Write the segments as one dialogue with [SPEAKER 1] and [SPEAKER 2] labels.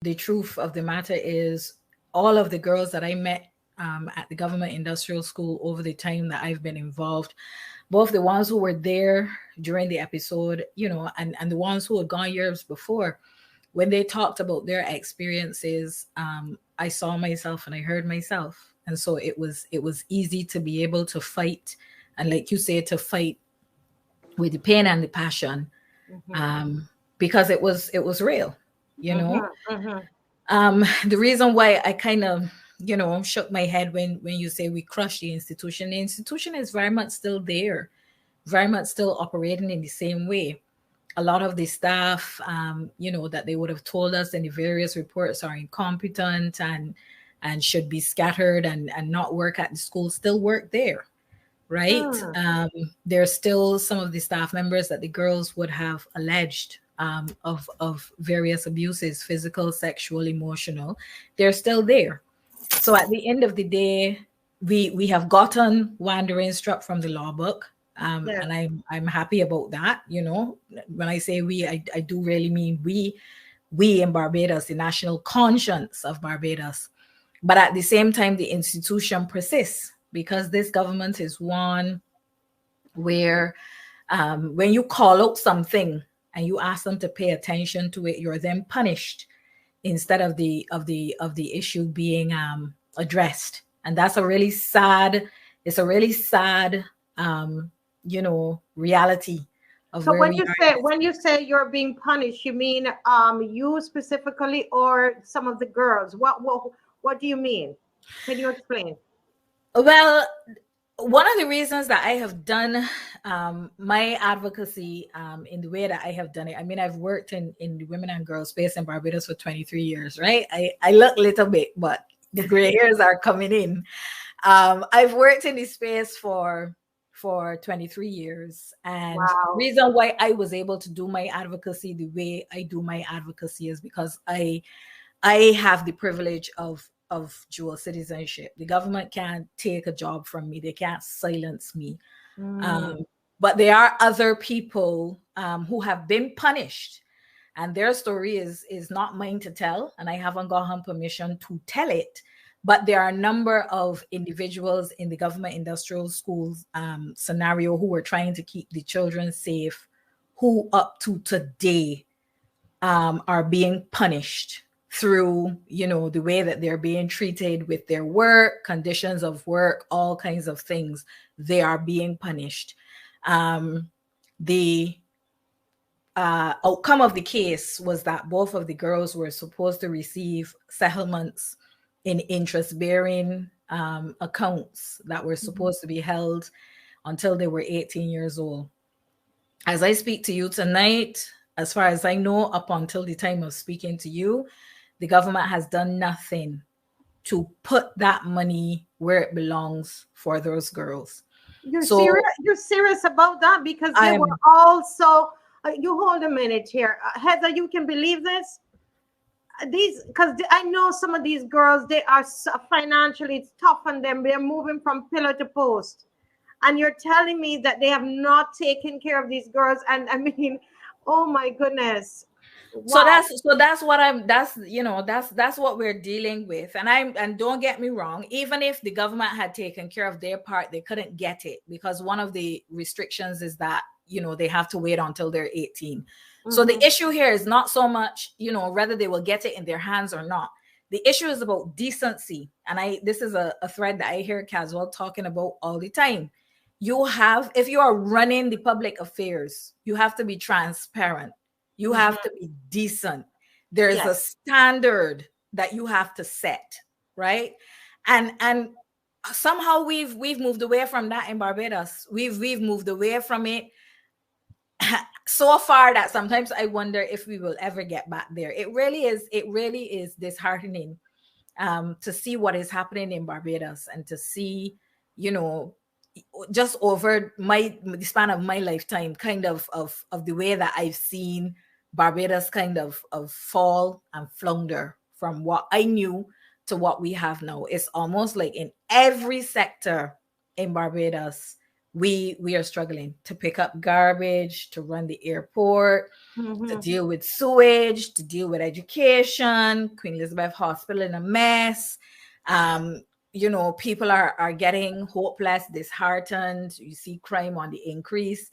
[SPEAKER 1] the truth of the matter is, all of the girls that I met at the government industrial school over the time that I've been involved, both the ones who were there during the episode, and the ones who had gone years before, when they talked about their experiences, I saw myself and I heard myself. And so it was easy to be able to fight. And like you say, to fight with the pain and the passion, because it was real, The reason why I kind of, shook my head when you say we crushed the institution is very much still there, very much still operating in the same way. A lot of the staff, that they would have told us in the various reports are incompetent and should be scattered and not work at the school, still work there, right? There's still some of the staff members that the girls would have alleged of various abuses, physical, sexual, emotional. They're still there. So at the end of the day, we have gotten wandering struck from the law book. And I'm happy about that. When I say we, I do really mean we in Barbados, the national conscience of Barbados. But at the same time, the institution persists, because this government is one where when you call out something and you ask them to pay attention to it, you're then punished instead of the issue being addressed. And that's a really sad reality of
[SPEAKER 2] so
[SPEAKER 1] where
[SPEAKER 2] when you say you're being punished, you mean you specifically or some of the girls? What do you mean? Can you explain?
[SPEAKER 1] Well, one of the reasons that I have done my advocacy in the way that I have done it, I mean, I've worked in the women and girls space in Barbados for 23 years, right? I look a little bit, but the gray hairs are coming in. I've worked in this space for 23 years. And the reason why I was able to do my advocacy the way I do my advocacy is because I have the privilege of dual citizenship. The government can't take a job from me. They can't silence me. But there are other people who have been punished, and their story is not mine to tell, and I haven't gotten permission to tell it. But there are a number of individuals in the government industrial schools scenario who are trying to keep the children safe, who up to today are being punished through, the way that they're being treated with their work, conditions of work, all kinds of things. They are being punished. The outcome of the case was that both of the girls were supposed to receive settlements in interest-bearing accounts that were supposed to be held until they were 18 years old. As I speak to you tonight, as far as I know, up until the time of speaking to you, the government has done nothing to put that money where it belongs for those girls.
[SPEAKER 2] You're serious about that? Because they were also, you hold a minute here. Heather, you can believe this? Because I know some of these girls, they are financially, it's tough on them. They're moving from pillar to post. And you're telling me that they have not taken care of these girls. And I mean, oh my goodness.
[SPEAKER 1] Wow. That's what we're dealing with. And don't get me wrong, even if the government had taken care of their part, they couldn't get it, because one of the restrictions is that, they have to wait until they're 18. So the issue here is not so much, whether they will get it in their hands or not. The issue is about decency. And this is a thread that I hear Caswell talking about all the time. If you are running the public affairs, you have to be transparent. You have to be decent. There's a standard that you have to set, right? And somehow we've moved away from that in Barbados. We've moved away from it so far that sometimes I wonder if we will ever get back there. It really is disheartening to see what is happening in Barbados, and to see, just over the span of my lifetime, kind of the way that I've seen Barbados kind of fall and flounder from what I knew to what we have now. It's almost like in every sector in Barbados, we are struggling to pick up garbage, to run the airport, to deal with sewage, to deal with education. Queen Elizabeth Hospital in a mess. You know, people are getting hopeless, disheartened. You see crime on the increase.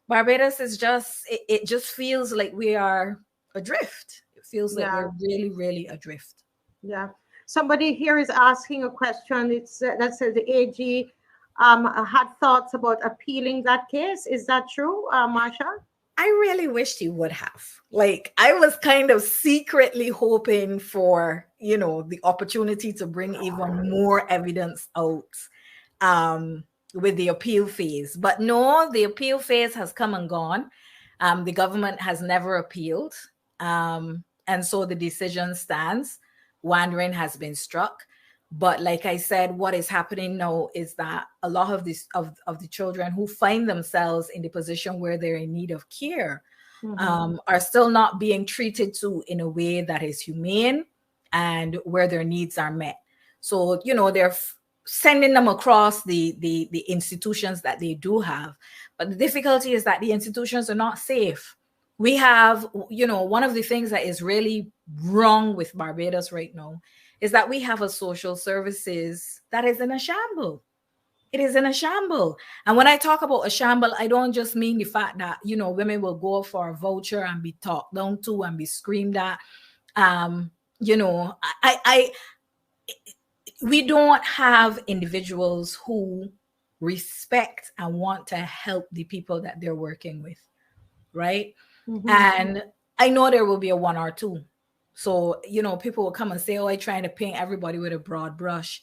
[SPEAKER 1] Barbados is just, it just feels like we are adrift. It feels like
[SPEAKER 2] Yeah.
[SPEAKER 1] we're really, really adrift.
[SPEAKER 2] Yeah. Somebody here is asking a question. It's that says the AG had thoughts about appealing that case. Is that true, Marsha?
[SPEAKER 1] I really wished he would have. Like, I was kind of secretly hoping for, you know, the opportunity to bring even more evidence out with the appeal phase. But no, the appeal phase has come and gone. The government has never appealed. And so the decision stands. Wandering has been struck. But like I said, what is happening now is that a lot of this of the children who find themselves in the position where they're in need of care are still not being treated to in a way that is humane and where their needs are met. So, you know, they're sending them across the institutions that they do have. But the difficulty is that the institutions are not safe. We have, you know, one of the things that is really wrong with Barbados right now is that we have a social services that is in a shamble. It is in a shamble. And when I talk about a shamble, I don't just mean the fact that, you know, women will go for a voucher and be talked down to and be screamed at. You know, we don't have individuals who respect and want to help the people that they're working with, right? And I know there will be a one or two. So, you know, people will come and say, oh, I'm trying to paint everybody with a broad brush.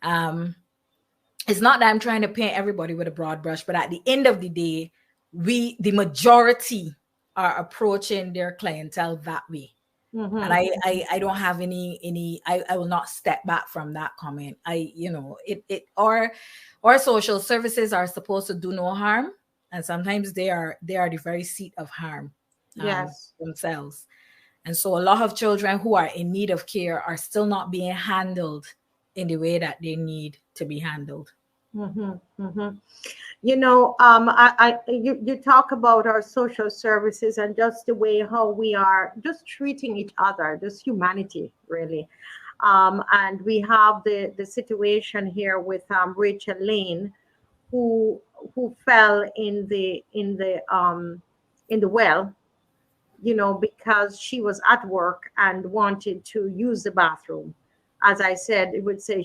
[SPEAKER 1] It's not that I'm trying to paint everybody with a broad brush, but at the end of the day, the majority are approaching their clientele that way. And I don't have I will not step back from that comment. You know, our social services are supposed to do no harm. And sometimes they are the very seat of harm themselves. And so a lot of children who are in need of care are still not being handled in the way that they need to be handled.
[SPEAKER 2] You know, you talk about our social services and just the way how we are just treating each other, just humanity, really. And we have the situation here with Rachel LAYNE, who fell in the well, you know, because she was at work and wanted to use the bathroom. As I said, it would say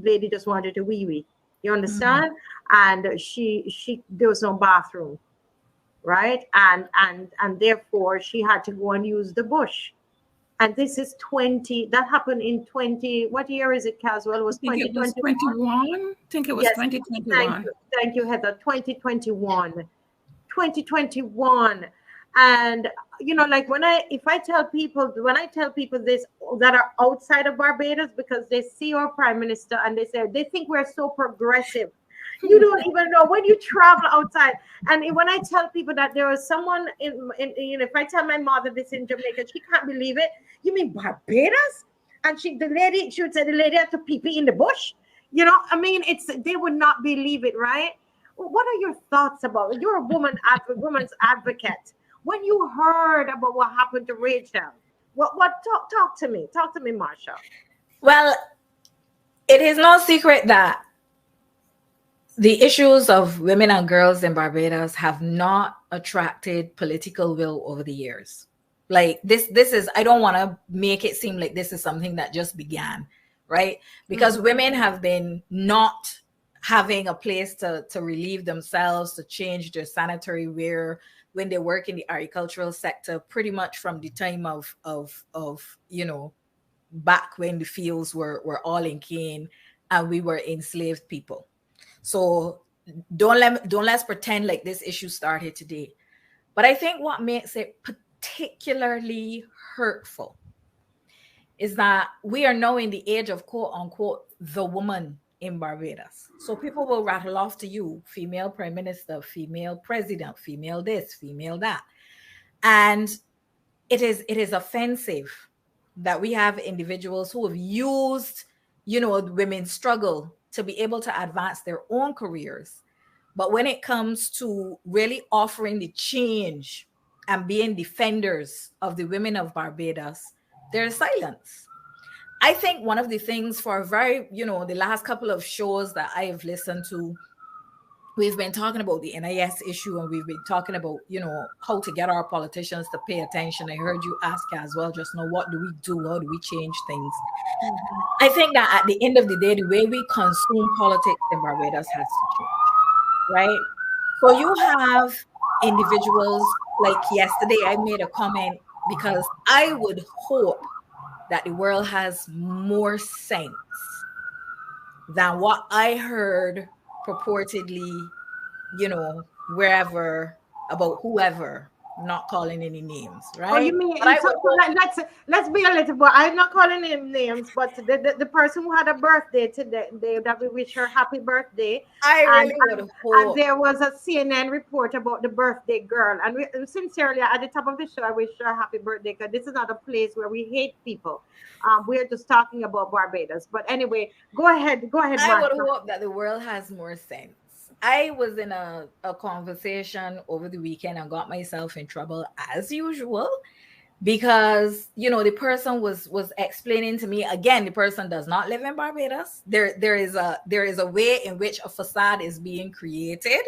[SPEAKER 2] lady just wanted to wee wee. You understand? And there was no bathroom, right? And therefore she had to go and use the bush. And this is that happened in 20, what year is it, Caswell? It was
[SPEAKER 3] 2021? I think it was 2021.
[SPEAKER 2] Thank you, Heather. 2021. 2021. And you know, like when I tell people this that are outside of Barbados, because they see our prime minister and they think we're so progressive. You don't even know when you travel outside. And when I tell people that there was someone in you know, if I tell my mother this in Jamaica, she can't believe it. You mean Barbados? And she would say the lady had to pee in the bush. You know, I mean, they would not believe it, right? What are your thoughts about it? You're a woman's advocate. When you heard about what happened to Rachel, talk to me, Marsha.
[SPEAKER 1] Well, it is no secret that the issues of women and girls in Barbados have not attracted political will over the years. Like this is, I don't want to make it seem like this is something that just began, right? Because women have been not having a place to relieve themselves, to change their sanitary wear when they work in the agricultural sector, pretty much from the time of you know, back when the fields were all in cane and we were enslaved people. So let's pretend like this issue started today. But I think what makes it particularly hurtful is that we are now in the age of quote unquote the woman in Barbados. So people will rattle off to you, female prime minister, female president, female this, female that. And it is offensive that we have individuals who have used, you know, women's struggle to be able to advance their own careers, But when it comes to really offering the change and being defenders of the women of Barbados, there's silence. I think one of the things for the last couple of shows that I have listened to, we've been talking about the NIS issue, and we've been talking about, how to get our politicians to pay attention. I heard you ask as well just now, what do we do? How do we change things? I think that at the end of the day, the way we consume politics in Barbados has to change, right? So you have individuals, like yesterday, I made a comment because I would hope that the world has more sense than what I heard purportedly, wherever, about whoever, not calling any names, right?
[SPEAKER 2] Oh, you mean let's be a little bit. I'm not calling him names, but the person who had a birthday today, that we wish her happy birthday.
[SPEAKER 1] I really would hope.
[SPEAKER 2] And there was a CNN report about the birthday girl, and sincerely, at the top of the show, I wish her happy birthday, because this is not a place where we hate people. We're just talking about Barbados. But anyway, go ahead,
[SPEAKER 1] I
[SPEAKER 2] Marsha.
[SPEAKER 1] would hope that the world has more sense. I was in a conversation over the weekend and got myself in trouble as usual, because the person was explaining to me, again, the person does not live in Barbados. There is a way in which a facade is being created,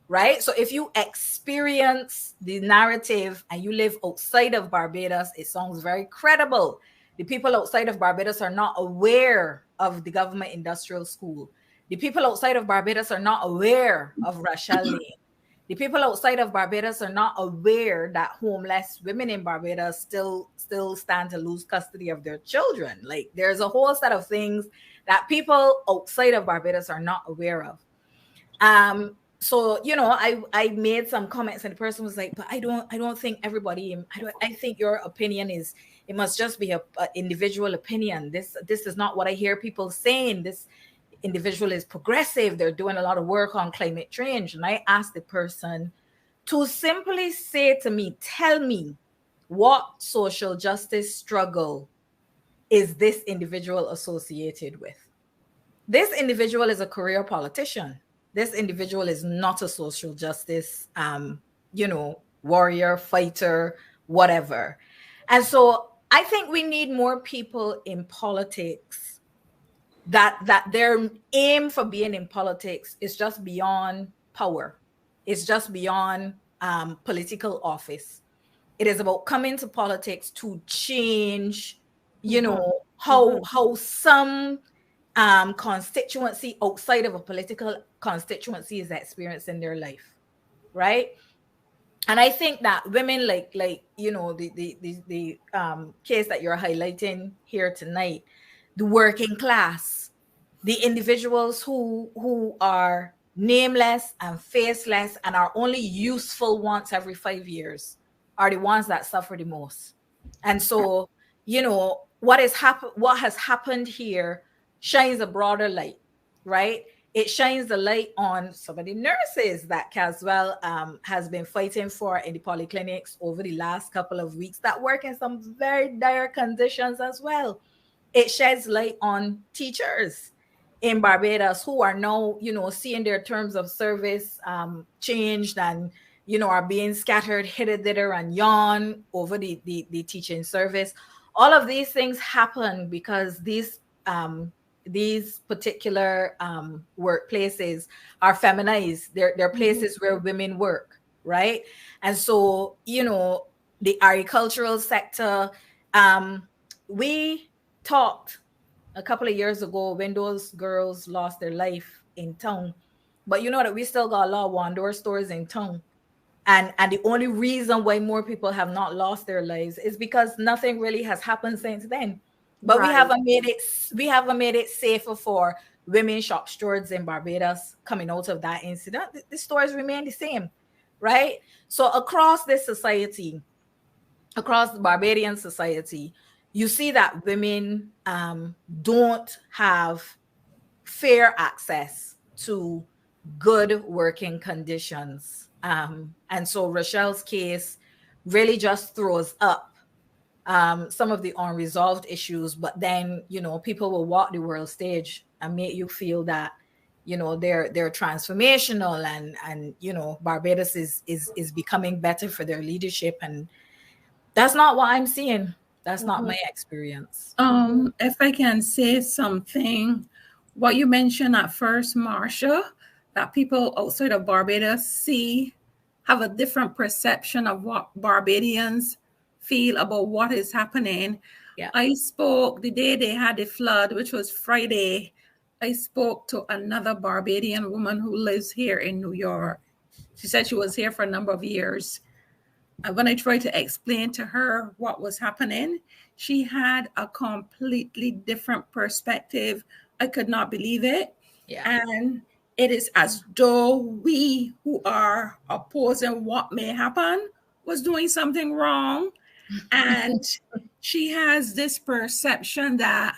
[SPEAKER 1] right? So if you experience the narrative and you live outside of Barbados, it sounds very credible. The people outside of Barbados are not aware of the government industrial school. The people outside of Barbados are not aware of LAYNE. The people outside of Barbados are not aware that homeless women in Barbados still stand to lose custody of their children. Like, there's a whole set of things that people outside of Barbados are not aware of. So, I made some comments, and the person was like, but I don't think everybody, I think your opinion is, it must just be a individual opinion. This is not what I hear people saying. This individual is progressive. They're doing a lot of work on climate change. And I asked the person to simply say to me, tell me, what social justice struggle is this individual associated with? This individual is a career politician. This individual is not a social justice, warrior, fighter, whatever. And so I think we need more people in politics that their aim for being in politics is just beyond power. It's just beyond political office. It is about coming to politics to change, how some constituency outside of a political constituency is experiencing their life, right? And I think that women like the case that you're highlighting here tonight, the working class, the individuals who are nameless and faceless and are only useful once every 5 years, are the ones that suffer the most. And so, what has happened here shines a broader light, right? It shines the light on some of the nurses that Caswell has been fighting for in the polyclinics over the last couple of weeks that work in some very dire conditions as well. It sheds light on teachers in Barbados who are now, seeing their terms of service changed and, are being scattered hither, thither, and yon over the teaching service. All of these things happen because these particular workplaces are feminized. They're places where women work, right? And so, the agricultural sector, we talked a couple of years ago when those girls lost their life in town, but that we still got a lot of one-door stores in town. And the only reason why more people have not lost their lives is because nothing really has happened since then. But right. we haven't made it safer for women shop stewards in Barbados coming out of that incident. The stores remain the same, right? So across this society, across the Barbadian society, you see that women don't have fair access to good working conditions. And so Rochelle's case really just throws up some of the unresolved issues, but then, people will walk the world stage and make you feel that you know, they're transformational, and you know, Barbados is becoming better for their leadership, and that's not what I'm seeing. That's not my experience.
[SPEAKER 3] If I can say something, what you mentioned at first, Marsha, that people outside of Barbados have a different perception of what Barbadians feel about what is happening.
[SPEAKER 1] Yeah.
[SPEAKER 3] I spoke the day they had the flood, which was Friday. I spoke to another Barbadian woman who lives here in New York. She said she was here for a number of years. And when I tried to explain to her what was happening, she had a completely different perspective. I could not believe it.
[SPEAKER 1] Yeah.
[SPEAKER 3] And it is as though we who are opposing what may happen was doing something wrong. And she has this perception that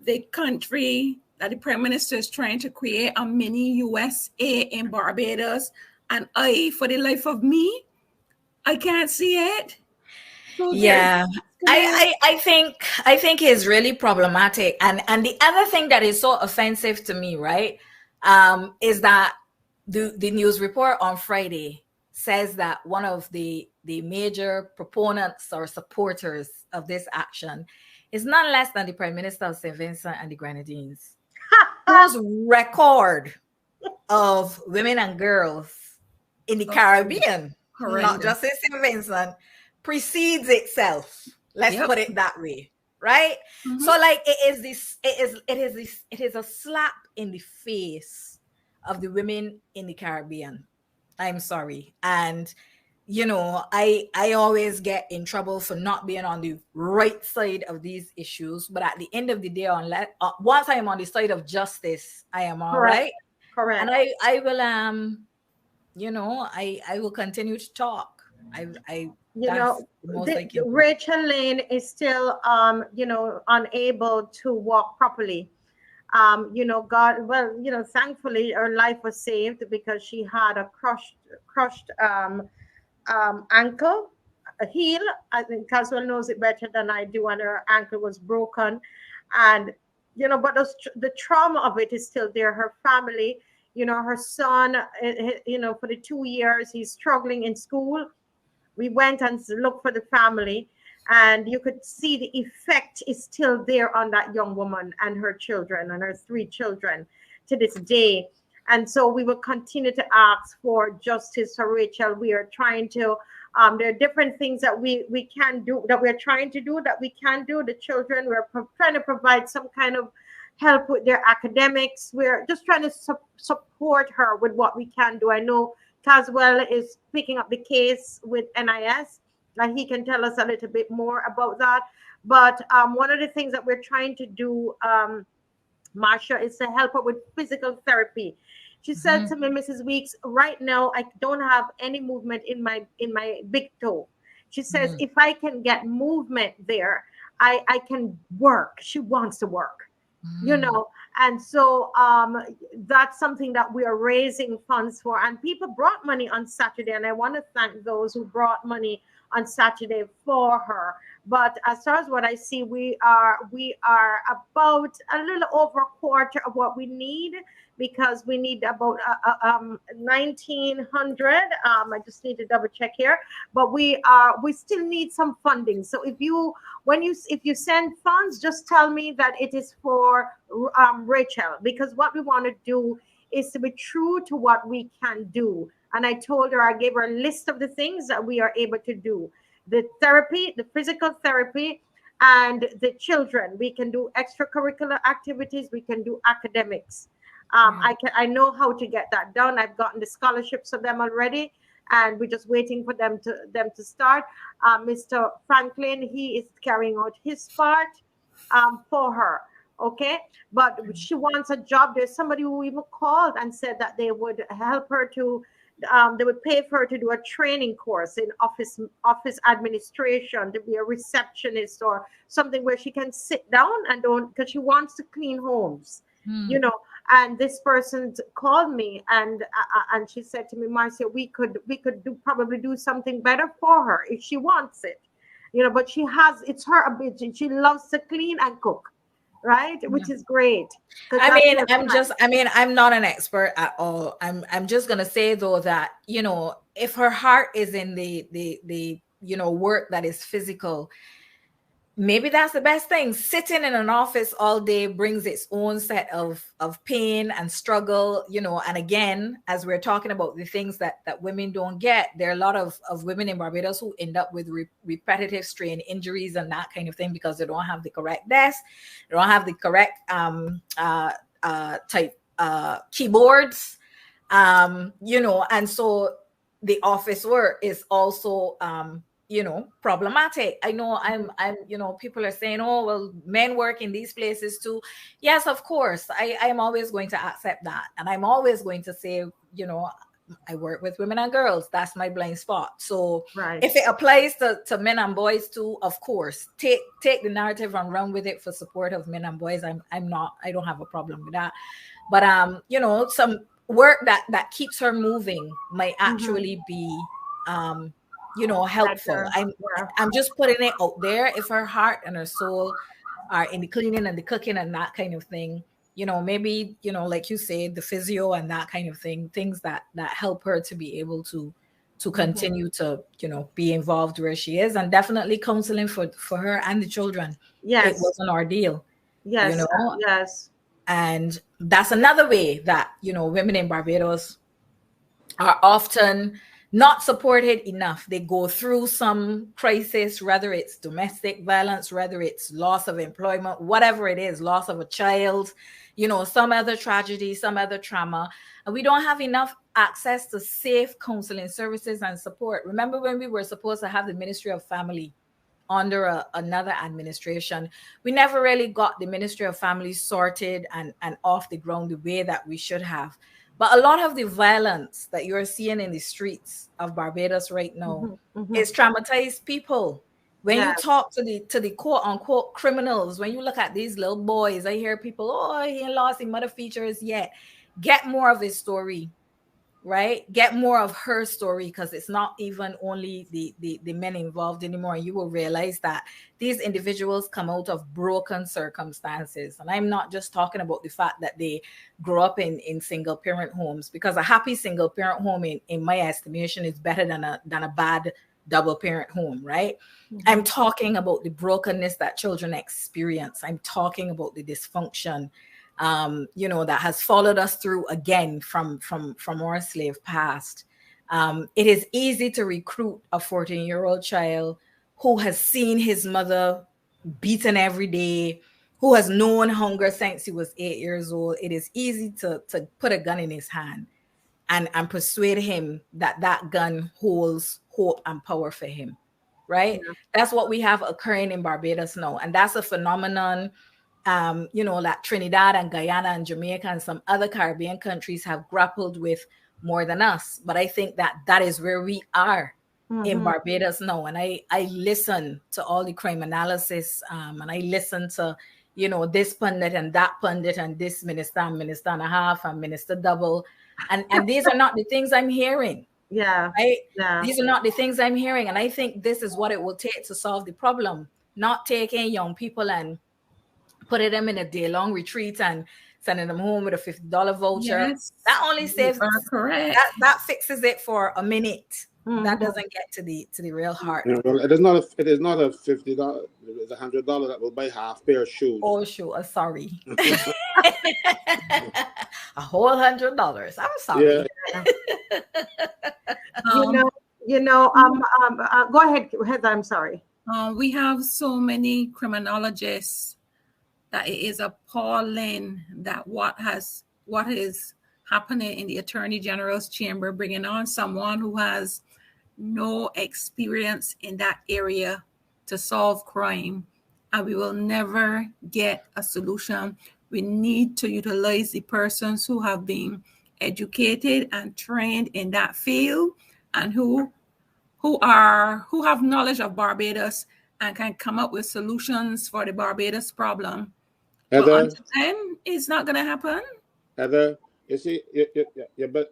[SPEAKER 3] the country, that the prime minister is trying to create a mini USA in Barbados. And for the life of me, I can't see it. So
[SPEAKER 1] yeah. I think it's really problematic. And the other thing that is so offensive to me, right, is that the news report on Friday says that one of the major proponents or supporters of this action is none less than the Prime Minister of St. Vincent and the Grenadines, whose record of women and girls in the Caribbean, not just in St. Vincent, precedes itself. Let's put it that way, right? So like it is a slap in the face of the women in the Caribbean. I'm sorry. And you know, I always get in trouble for not being on the right side of these issues, but at the end of the day, once I am on the side of justice, I am all right.
[SPEAKER 2] Correct.
[SPEAKER 1] And I will you know, I will continue to talk.
[SPEAKER 2] Rachel Lane is still you know, unable to walk properly. You know, thankfully her life was saved because she had a crushed ankle, a heel. I think Caswell knows it better than I do, and her ankle was broken. And you know, but the trauma of it is still there. Her family, you know, her son, you know, for the 2 years he's struggling in school. We went and looked for the family, and you could see the effect is still there on that young woman and her children and her 3 children to this day. And so we will continue to ask for justice for Rachel. We are trying to, there are different things that we can do, that we're trying to do, that we can do. The children, we're trying to provide some kind of help with their academics. We're just trying to support her with what we can do. I know Caswell is picking up the case with NIS, and he can tell us a little bit more about that. But one of the things that we're trying to do, Marcia, is to help her with physical therapy. She said to me, Mrs. Weeks, right now I don't have any movement in my big toe. She says, if I can get movement there, I can work. She wants to work, you know. And so that's something that we are raising funds for. And people brought money on Saturday, and I want to thank those who brought money on Saturday for her. But as far as what I see, we are about a little over a quarter of what we need, because we need about 1,900. I just need to double check here, but we still need some funding. So if you send funds, just tell me that it is for Rachel, because what we want to do is to be true to what we can do. And I told her, I gave her a list of the things that we are able to do: the therapy, the physical therapy, and the children. We can do extracurricular activities. We can do academics. I know how to get that done. I've gotten the scholarships of them already, and we're just waiting for them to start. Mr. Franklin, he is carrying out his part for her. Okay, but she wants a job. There's somebody who even called and said that they would help her to, they would pay for her to do a training course in office administration, to be a receptionist or something where she can sit down and don't, because she wants to clean homes, you know. And this person called me and she said to me, Marcia, we could probably do something better for her if she wants it, you know. But it's her ability. She loves to clean and cook. right? Which is great.
[SPEAKER 1] I'm not an expert at all. I'm just gonna say though that, you know, if her heart is in the you know, work that is physical, maybe that's the best thing. Sitting in an office all day brings its own set of pain and struggle, you know. And again, as we're talking about the things that women don't get, there are a lot of women in Barbados who end up with repetitive strain injuries and that kind of thing because they don't have the correct desk, they don't have the correct type keyboards, you know. And so the office work is also you know, problematic. I know I'm, you know, people are saying, oh, well, men work in these places too. Yes, of course. I'm always going to accept that. And I'm always going to say, you know, I work with women and girls. That's my blind spot. So if it applies to men and boys too, of course, take the narrative and run with it for support of men and boys. I don't have a problem with that. But you know, some work that keeps her moving might actually be you know, helpful. I'm just putting it out there. If her heart and her soul are in the cleaning and the cooking and that kind of thing, you know, maybe, you know, like you say, the physio and that kind of thing, things that help her to be able to continue to, you know, be involved where she is. And definitely counseling for her and the children. It was an ordeal. You know. And that's another way that, you know, women in Barbados are often not supported enough. They go through some crisis, whether it's domestic violence, whether it's loss of employment, whatever it is, loss of a child, you know, some other tragedy, some other trauma. And we don't have enough access to safe counseling services and support. Remember when we were supposed to have the Ministry of Family under another administration, we never really got the Ministry of Family sorted and off the ground the way that we should have. But a lot of the violence that you're seeing in the streets of Barbados right now is traumatized people. When you talk to the quote unquote criminals, when you look at these little boys, I hear people, oh, he ain't lost his mother features yet. Get more of his story, right? Get more of her story, because it's not even only the men involved anymore. You will realize that these individuals come out of broken circumstances. And I'm not just talking about the fact that they grow up in single parent homes, because a happy single parent home in my estimation is better than a bad double parent home, right? I'm talking about the brokenness that children experience. I'm talking about the dysfunction you know, that has followed us through again from our slave past. It is easy to recruit a 14-year-old child who has seen his mother beaten every day, who has known hunger since he was 8 years old. It is easy to put a gun in his hand and persuade him that that gun holds hope and power for him, right? That's what we have occurring in Barbados now. And that's a phenomenon you know, like Trinidad and Guyana and Jamaica and some other Caribbean countries have grappled with more than us. But I think that is where we are in Barbados now. And I listen to all the crime analysis and I listen to, you know, this pundit and that pundit and this minister and a half and minister double. And these are not the things I'm hearing. Right? These are not the things I'm hearing. And I think this is what it will take to solve the problem, not taking young people and putting them in a day-long retreat and sending them home with a $50 voucher. That only saves that fixes it for a minute. That doesn't get to the real heart.
[SPEAKER 4] Well, it is not a $50. It's $100 that will buy half pair of shoes.
[SPEAKER 1] Oh, sure. Sorry. A whole $100. I'm sorry.
[SPEAKER 2] Go ahead, Heather. I'm sorry.
[SPEAKER 3] We have so many criminologists that it is appalling that what is happening in the Attorney General's chamber, bringing on someone who has no experience in that area to solve crime, and we will never get a solution. We need to utilize the persons who have been educated and trained in that field and who have knowledge of Barbados and can come up with solutions for the Barbados problem. Heather, but until then, it's not going to happen.
[SPEAKER 4] Heather, you see, you're a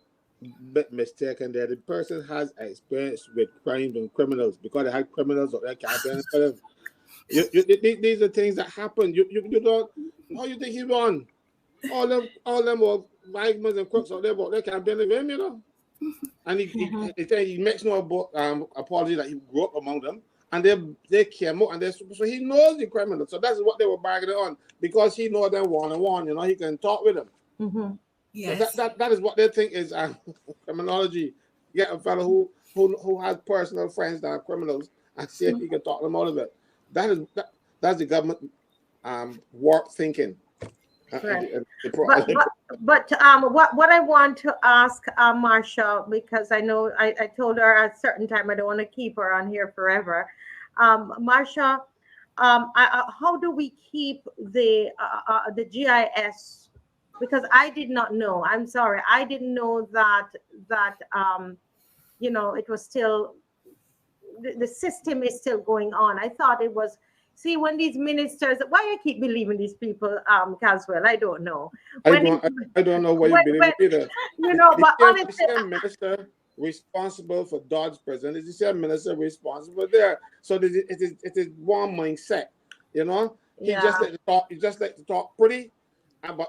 [SPEAKER 4] bit mistaken there. The person has experience with crimes and criminals because they had criminals or they can't. These are things that happen. You don't. How you think he won? All them were vagabonds and crooks out there, but they can't believe him, you know. And he makes no apology that he grew up among them, and they came out, and so he knows the criminals. So that's what they were bargaining on, because he knows them one-on-one. You know, he can talk with them.
[SPEAKER 3] Yes.
[SPEAKER 4] So that is what they think is criminology. Get a fellow who has personal friends that are criminals and see if he can talk them out of it. That's the government warped thinking.
[SPEAKER 2] Right. But what I want to ask Marsha, because I know I told her at a certain time I don't want to keep her on here forever. Marsha, how do we keep the GIS? Because I did not know. I'm sorry, I didn't know that you know, it was still the system is still going on. I thought it was. See, when these ministers, why I keep believing these people, Caswell, I don't know.
[SPEAKER 4] I don't know why you believe either.
[SPEAKER 2] You know, but honestly,
[SPEAKER 4] the same minister responsible for Dodge prison is the same minister responsible there. So it is one mindset, you know. He just like to talk. He just like to talk pretty, and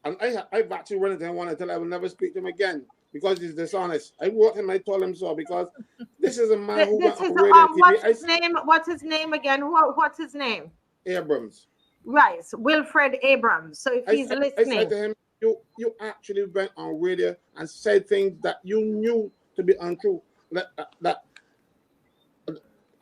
[SPEAKER 4] I've actually run into him one until I will never speak to him again, because he's dishonest. I walked him, I told him so, because this is a man who went on radio TV.
[SPEAKER 2] What's his name again? What's his name?
[SPEAKER 4] Abrams.
[SPEAKER 2] Right, Wilfred Abrams. So if he's listening.
[SPEAKER 4] I said to him, you actually went on radio and said things that you knew to be untrue.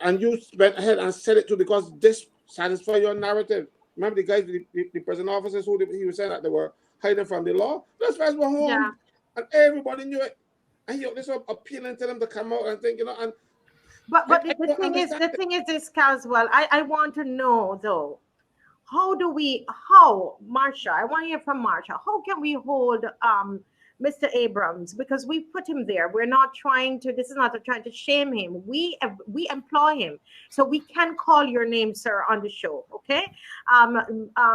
[SPEAKER 4] And you went ahead and said it too, because this satisfies your narrative. Remember the guys, the prison officers who he was saying that they were hiding from the law? Those guys were home. Yeah. And everybody knew it, and this was appealing to them to come out and think, you know. And
[SPEAKER 2] but the thing is this, Caswell. I want to know though, Marsha? I want to hear from Marsha. How can we hold Mr. Abrams, because we put him there? We're not trying to. This is not trying to shame him. We employ him, so we can call your name, sir, on the show. Okay,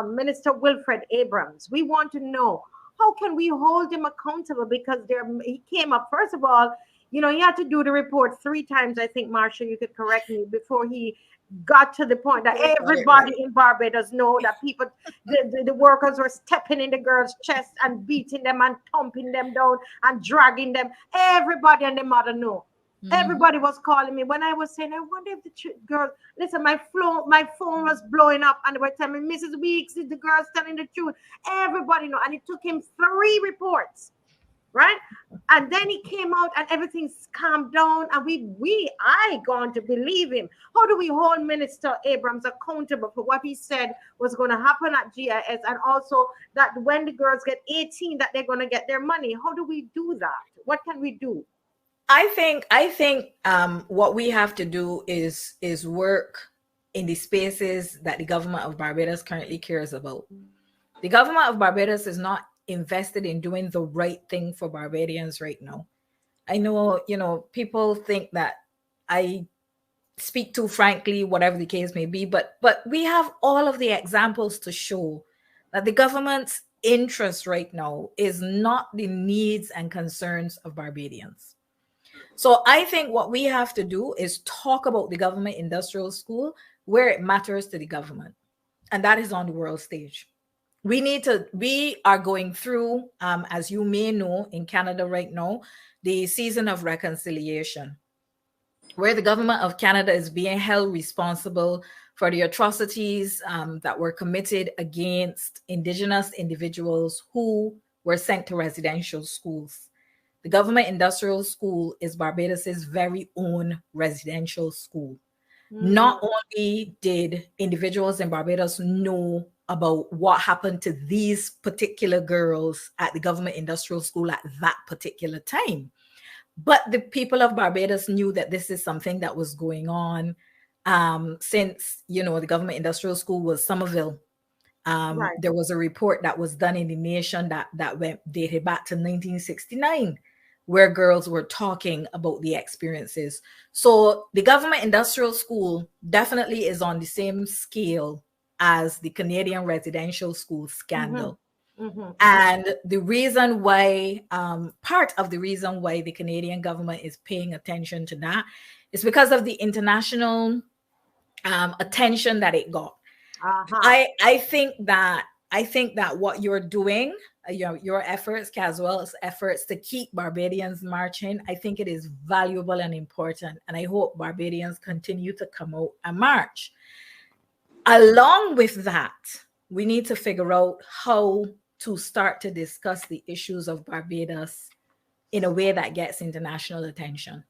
[SPEAKER 2] Minister Wilfred Abrams. We want to know, how can we hold him accountable? Because he came up, first of all, you know, he had to do the report 3 times, I think, Marsha, you could correct me, before he got to the point that everybody in Barbados know that people, the workers were stepping in the girls' chest and beating them and thumping them down and dragging them. Everybody and their mother know. Everybody was calling me when I was saying, I wonder if the girls, listen, my phone was blowing up, and they were telling me, Mrs. Weeks, is the girls telling the truth? Everybody know. And it took him 3 reports, right? And then he came out and everything's calmed down, and I going to believe him. How do we hold Minister Abrams accountable for what he said was going to happen at GIS, and also that when the girls get 18 that they're going to get their money? How do we do that? What can we do?
[SPEAKER 1] I think what we have to do is work in the spaces that the government of Barbados currently cares about. The government of Barbados is not invested in doing the right thing for Barbadians right now. I know, you know, people think that I speak too frankly, whatever the case may be, but we have all of the examples to show that the government's interest right now is not the needs and concerns of Barbadians. So I think what we have to do is talk about the government industrial school where it matters to the government, and that is on the world stage. We are going through, as you may know, in Canada right now, the season of reconciliation, where the government of Canada is being held responsible for the atrocities that were committed against Indigenous individuals who were sent to residential schools. The government industrial school is Barbados's very own residential school. Not only did individuals in Barbados know about what happened to these particular girls at the government industrial school at that particular time, but the people of Barbados knew that this is something that was going on since, you know, the government industrial school was Somerville. Right. There was a report that was done in the Nation that went dated back to 1969, where girls were talking about the experiences. So the government industrial school definitely is on the same scale as the Canadian residential school scandal. And the reason why, part of the reason why the Canadian government is paying attention to that is because of the international attention that it got. I think that what you're doing, your efforts, Caswell's efforts to keep Barbadians marching, I think it is valuable and important, and I hope Barbadians continue to come out and march. Along with that, we need to figure out how to start to discuss the issues of Barbados in a way that gets international attention.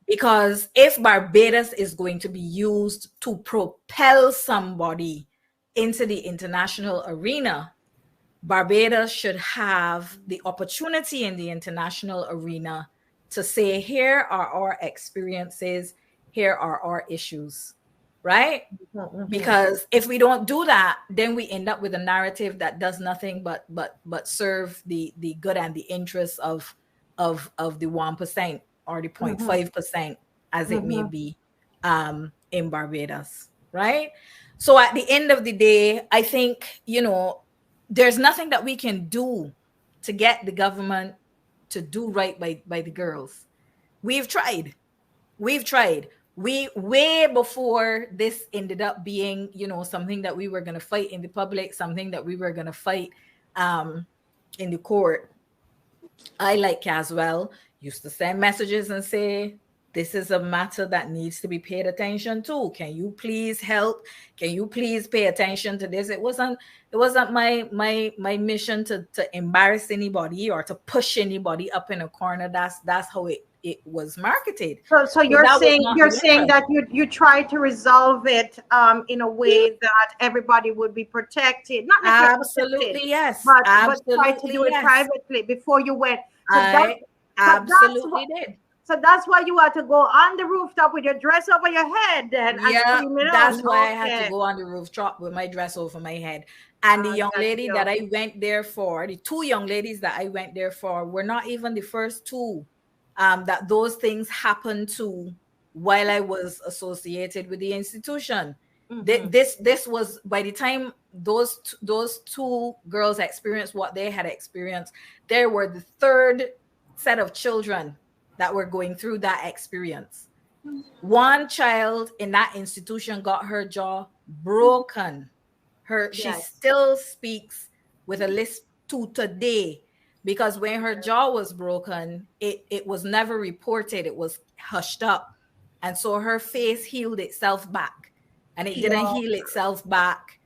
[SPEAKER 1] Because if Barbados is going to be used to propel somebody into the international arena, Barbados should have the opportunity in the international arena to say, here are our experiences, here are our issues, right? Because if we don't do that, then we end up with a narrative that does nothing but serve the good and the interests of the 1% or the 0.5%, as it may be, in Barbados, right? So at the end of the day, I think, there's nothing that we can do to get the government to do right by the girls. We've tried. We way before this ended up being, something that we were going to fight in the public, something that we were going to fight in the court. I, like Caswell, used to send messages and say, this is a matter that needs to be paid attention to. Can you please help? Can you please pay attention to this? It wasn't my mission to embarrass anybody or to push anybody up in a corner. That's how it was marketed.
[SPEAKER 2] So you're saying that you try to resolve it in a way that everybody would be protected. Not necessarily
[SPEAKER 1] absolutely
[SPEAKER 2] protected,
[SPEAKER 1] yes,
[SPEAKER 2] but
[SPEAKER 1] absolutely
[SPEAKER 2] try to do it privately before you went. So
[SPEAKER 1] I absolutely did.
[SPEAKER 2] So that's why you had to go on the rooftop with your dress over your head then.
[SPEAKER 1] That's why I had to go on the rooftop with my dress over my head. And the young lady that I went there for, the two young ladies that I went there for, were not even the first two that those things happened to while I was associated with the institution. This was, by the time those two girls experienced what they had experienced, they were the third set of children that were going through that experience. One child in that institution got her jaw broken. She still speaks with a lisp to today, because when her jaw was broken, it was never reported. It was hushed up. And so her face healed itself back, and it didn't heal itself back,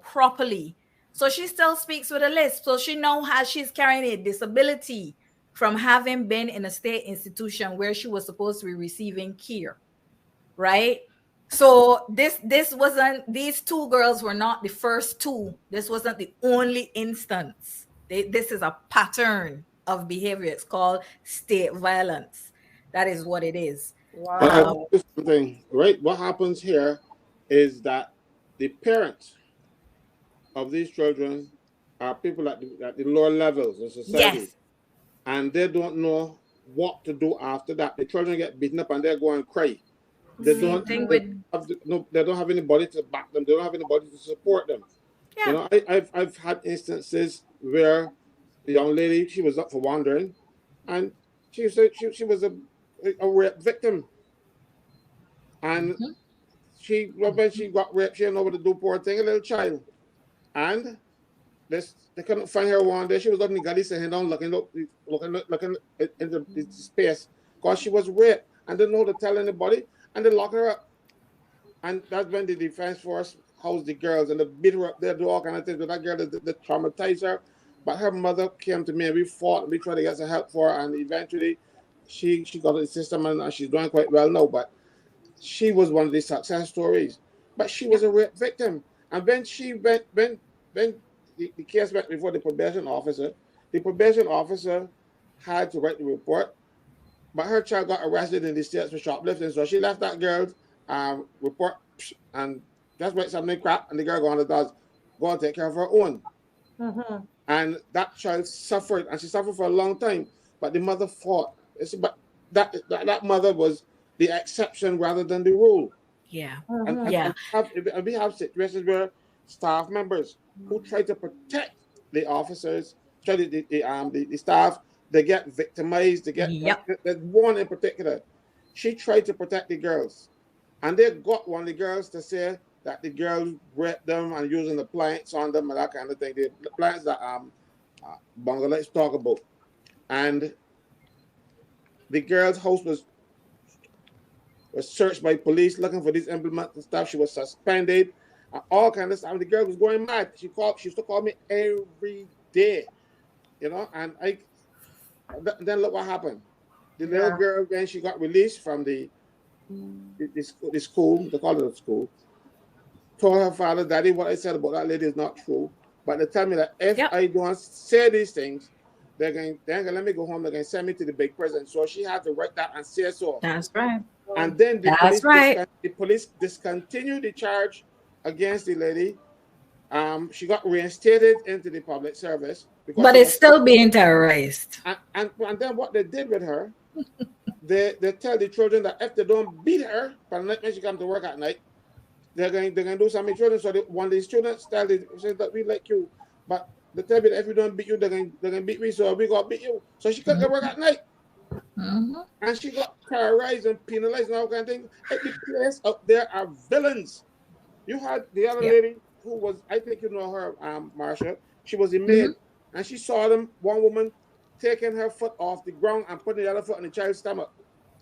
[SPEAKER 1] properly. So she still speaks with a lisp. So she knows how she's carrying a disability from having been in a state institution where she was supposed to be receiving care, right? So this wasn't, these two girls were not the first two. This wasn't the only instance. This is a pattern of behavior. It's called state violence. That is what it is.
[SPEAKER 4] Wow. Something, right? What happens here is that the parents of these children are people at the lower levels of society. Yes. And they don't know what to do after that. The children get beaten up and they go and cry. They don't have anybody to back them. They don't have anybody to support them. Yeah. I've had instances where the young lady, she was up for wandering, and she said she was a rape victim. And when she got raped, she didn't know what to do, poor thing, a little child. And they couldn't find her one day. She was up in the gully sitting down looking into the space because she was raped and didn't know to tell anybody, and they locked her up. And that's when the defense force housed the girls and they beat her up there, do all kind of things. But that girl, they traumatized her. But her mother came to me and we fought and we tried to get some help for her, and eventually she got the system and she's doing quite well now. But she was one of the success stories. But she was a rape victim. And when the case went before the probation officer had to write the report, but her child got arrested in the States for shoplifting, so she left that girl's report, and that's why something crap, and the girl go and take care of her own. And that child suffered, and she suffered for a long time, but the mother fought. But that mother was the exception rather than the rule.
[SPEAKER 1] Yeah.
[SPEAKER 4] And we have situations where staff members who try to protect the officers, the staff, they get victimized. There's one in particular. She tried to protect the girls, And they got one of the girls to say that the girls raped them and using the plants on them and that kind of thing. The plants that Bangladesh talk about. And the girl's house was searched by police looking for these implements and stuff. She was suspended and all kind of stuff. And the girl was going mad. She used to call me every day, you know. And then look what happened. The little girl, then she got released from the school. They call it a school. Told her father, Daddy, what I said about that lady is not true. But they tell me that if I don't say these things, they're going to let me go home. They're going to send me to the big prison. So she had to write that and say so.
[SPEAKER 1] That's right.
[SPEAKER 4] And then the police discontinued the charge against the lady. She got reinstated into the public service.
[SPEAKER 1] But it's still being terrorized.
[SPEAKER 4] And then what they did with her, they tell the children that if they don't beat her, but when she comes to work at night, they're going to do something to children. So one of these children says that we like you, but they tell me that if we don't beat you, they're going to beat me. So we got to beat you. So she couldn't work at night. And she got terrorized and penalized and all kind of things. At the place up there are villains. You had the other lady who was, I think you know her, Marsha. She was a maid, and she saw one woman taking her foot off the ground and putting the other foot on the child's stomach,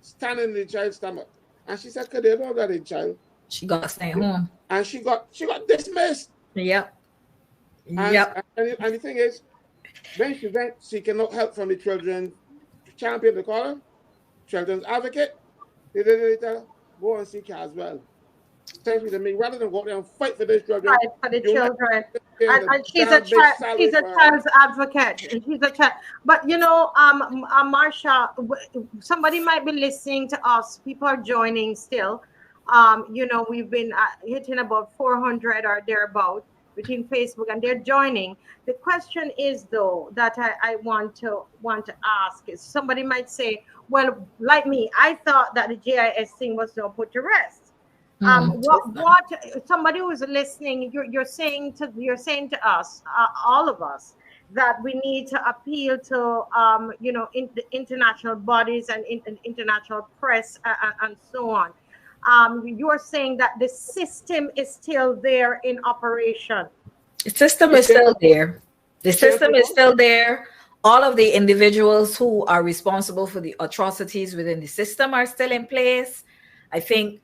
[SPEAKER 4] standing in the child's stomach. And she said, "Could they know that a child?"
[SPEAKER 1] She got to stay home.
[SPEAKER 4] And she got dismissed.
[SPEAKER 1] Yep.
[SPEAKER 4] And the thing is, when she went seeking help from the children champion, they call her children's advocate, they tell her, go and seek her as well. Essentially to me, rather than go there and fight for these children.
[SPEAKER 2] Fight for the children. And she's a child's advocate. And she's a child. But you know, Marsha, somebody might be listening to us. People are joining still. You know, we've been hitting about 400 or thereabout between Facebook, and they're joining. The question is, though, that I want to ask is, somebody might say, well, like me, I thought that the GIS thing was now put to rest. What somebody who's listening, you're saying to us, all of us, that we need to appeal to you know, the international bodies and international press and so on. You're saying that the system is still there in operation.
[SPEAKER 1] The system is still there. The system is still there. All of the individuals who are responsible for the atrocities within the system are still in place. I think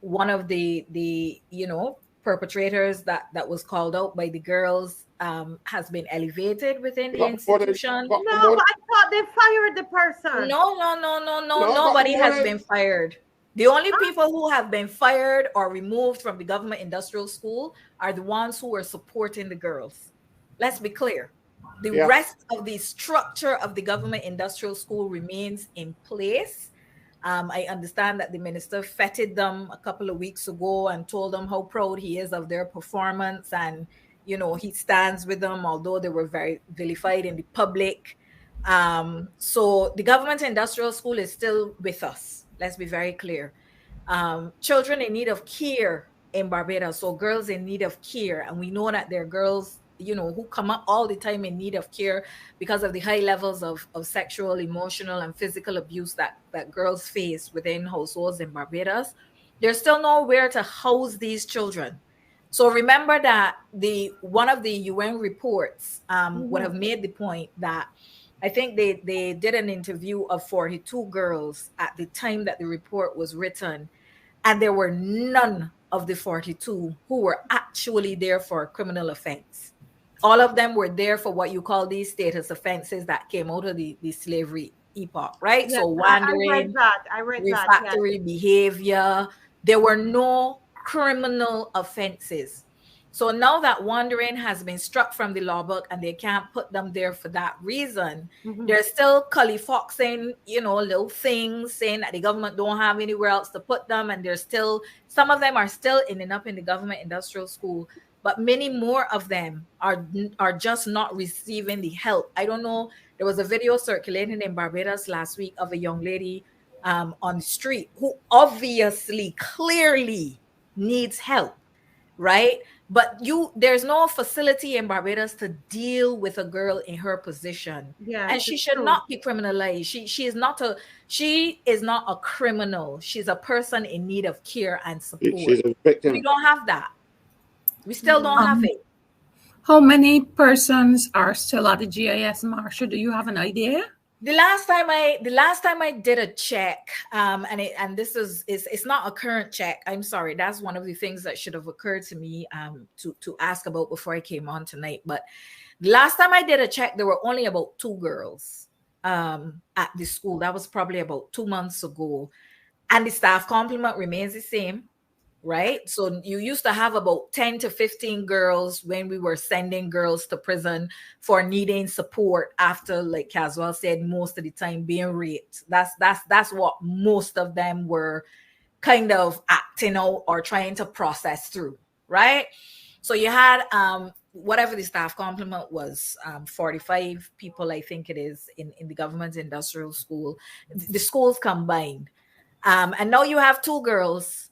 [SPEAKER 1] one of the you know, perpetrators that was called out by the girls has been elevated within the institution.
[SPEAKER 2] No, I thought they fired the person.
[SPEAKER 1] No. Nobody has been fired. The only people who have been fired or removed from the government industrial school are the ones who are supporting the girls. Let's be clear. The rest of the structure of the government industrial school remains in place. I understand that the minister feted them a couple of weeks ago and told them how proud he is of their performance. And, you know, he stands with them, although they were very vilified in the public. So the government industrial school is still with us. Let's be very clear. Children in need of care in Barbados, so girls in need of care. And we know that there are girls, you know, who come up all the time in need of care because of the high levels of sexual, emotional, and physical abuse that girls face within households in Barbados. There's still nowhere to house these children. So remember that one of the UN reports would have made the point that I think they did an interview of 42 girls at the time that the report was written, and there were none of the 42 who were actually there for a criminal offense. All of them were there for what you call these status offenses that came out of the slavery epoch, right?
[SPEAKER 2] Yes,
[SPEAKER 1] so wandering,
[SPEAKER 2] I read that,
[SPEAKER 1] refractory behavior. There were no criminal offenses. So now that wandering has been struck from the law book and they can't put them there for that reason, they're still cullifoxing, you know, little things, saying that the government don't have anywhere else to put them. And there's still, some of them are still ending up in the government industrial school, but many more of them are just not receiving the help. I don't know. There was a video circulating in Barbados last week of a young lady on the street who obviously, clearly needs help. right? But there's no facility in Barbados to deal with a girl in her position. And
[SPEAKER 2] Yes,
[SPEAKER 1] she
[SPEAKER 2] it's
[SPEAKER 1] should
[SPEAKER 2] true.
[SPEAKER 1] not be criminalized. She is not a criminal. She's a person in need of care and support.
[SPEAKER 4] She's a victim.
[SPEAKER 1] We don't have that. We still don't have it.
[SPEAKER 3] How many persons are still at the GIS, Marsha? Do you have an idea?
[SPEAKER 1] The last time I did a check, and this is it's not a current check. I'm sorry. That's one of the things that should have occurred to me to ask about before I came on tonight. But the last time I did a check, there were only about 2 girls at the school. That was probably about 2 months ago, and the staff complement remains the same. Right. So you used to have about 10 to 15 girls when we were sending girls to prison for needing support after, like Caswell said, most of the time being raped. That's what most of them were kind of acting out or trying to process through. Right. So you had whatever the staff complement was, 45 people, I think it is, in the government industrial school, the schools combined. And now you have 2 girls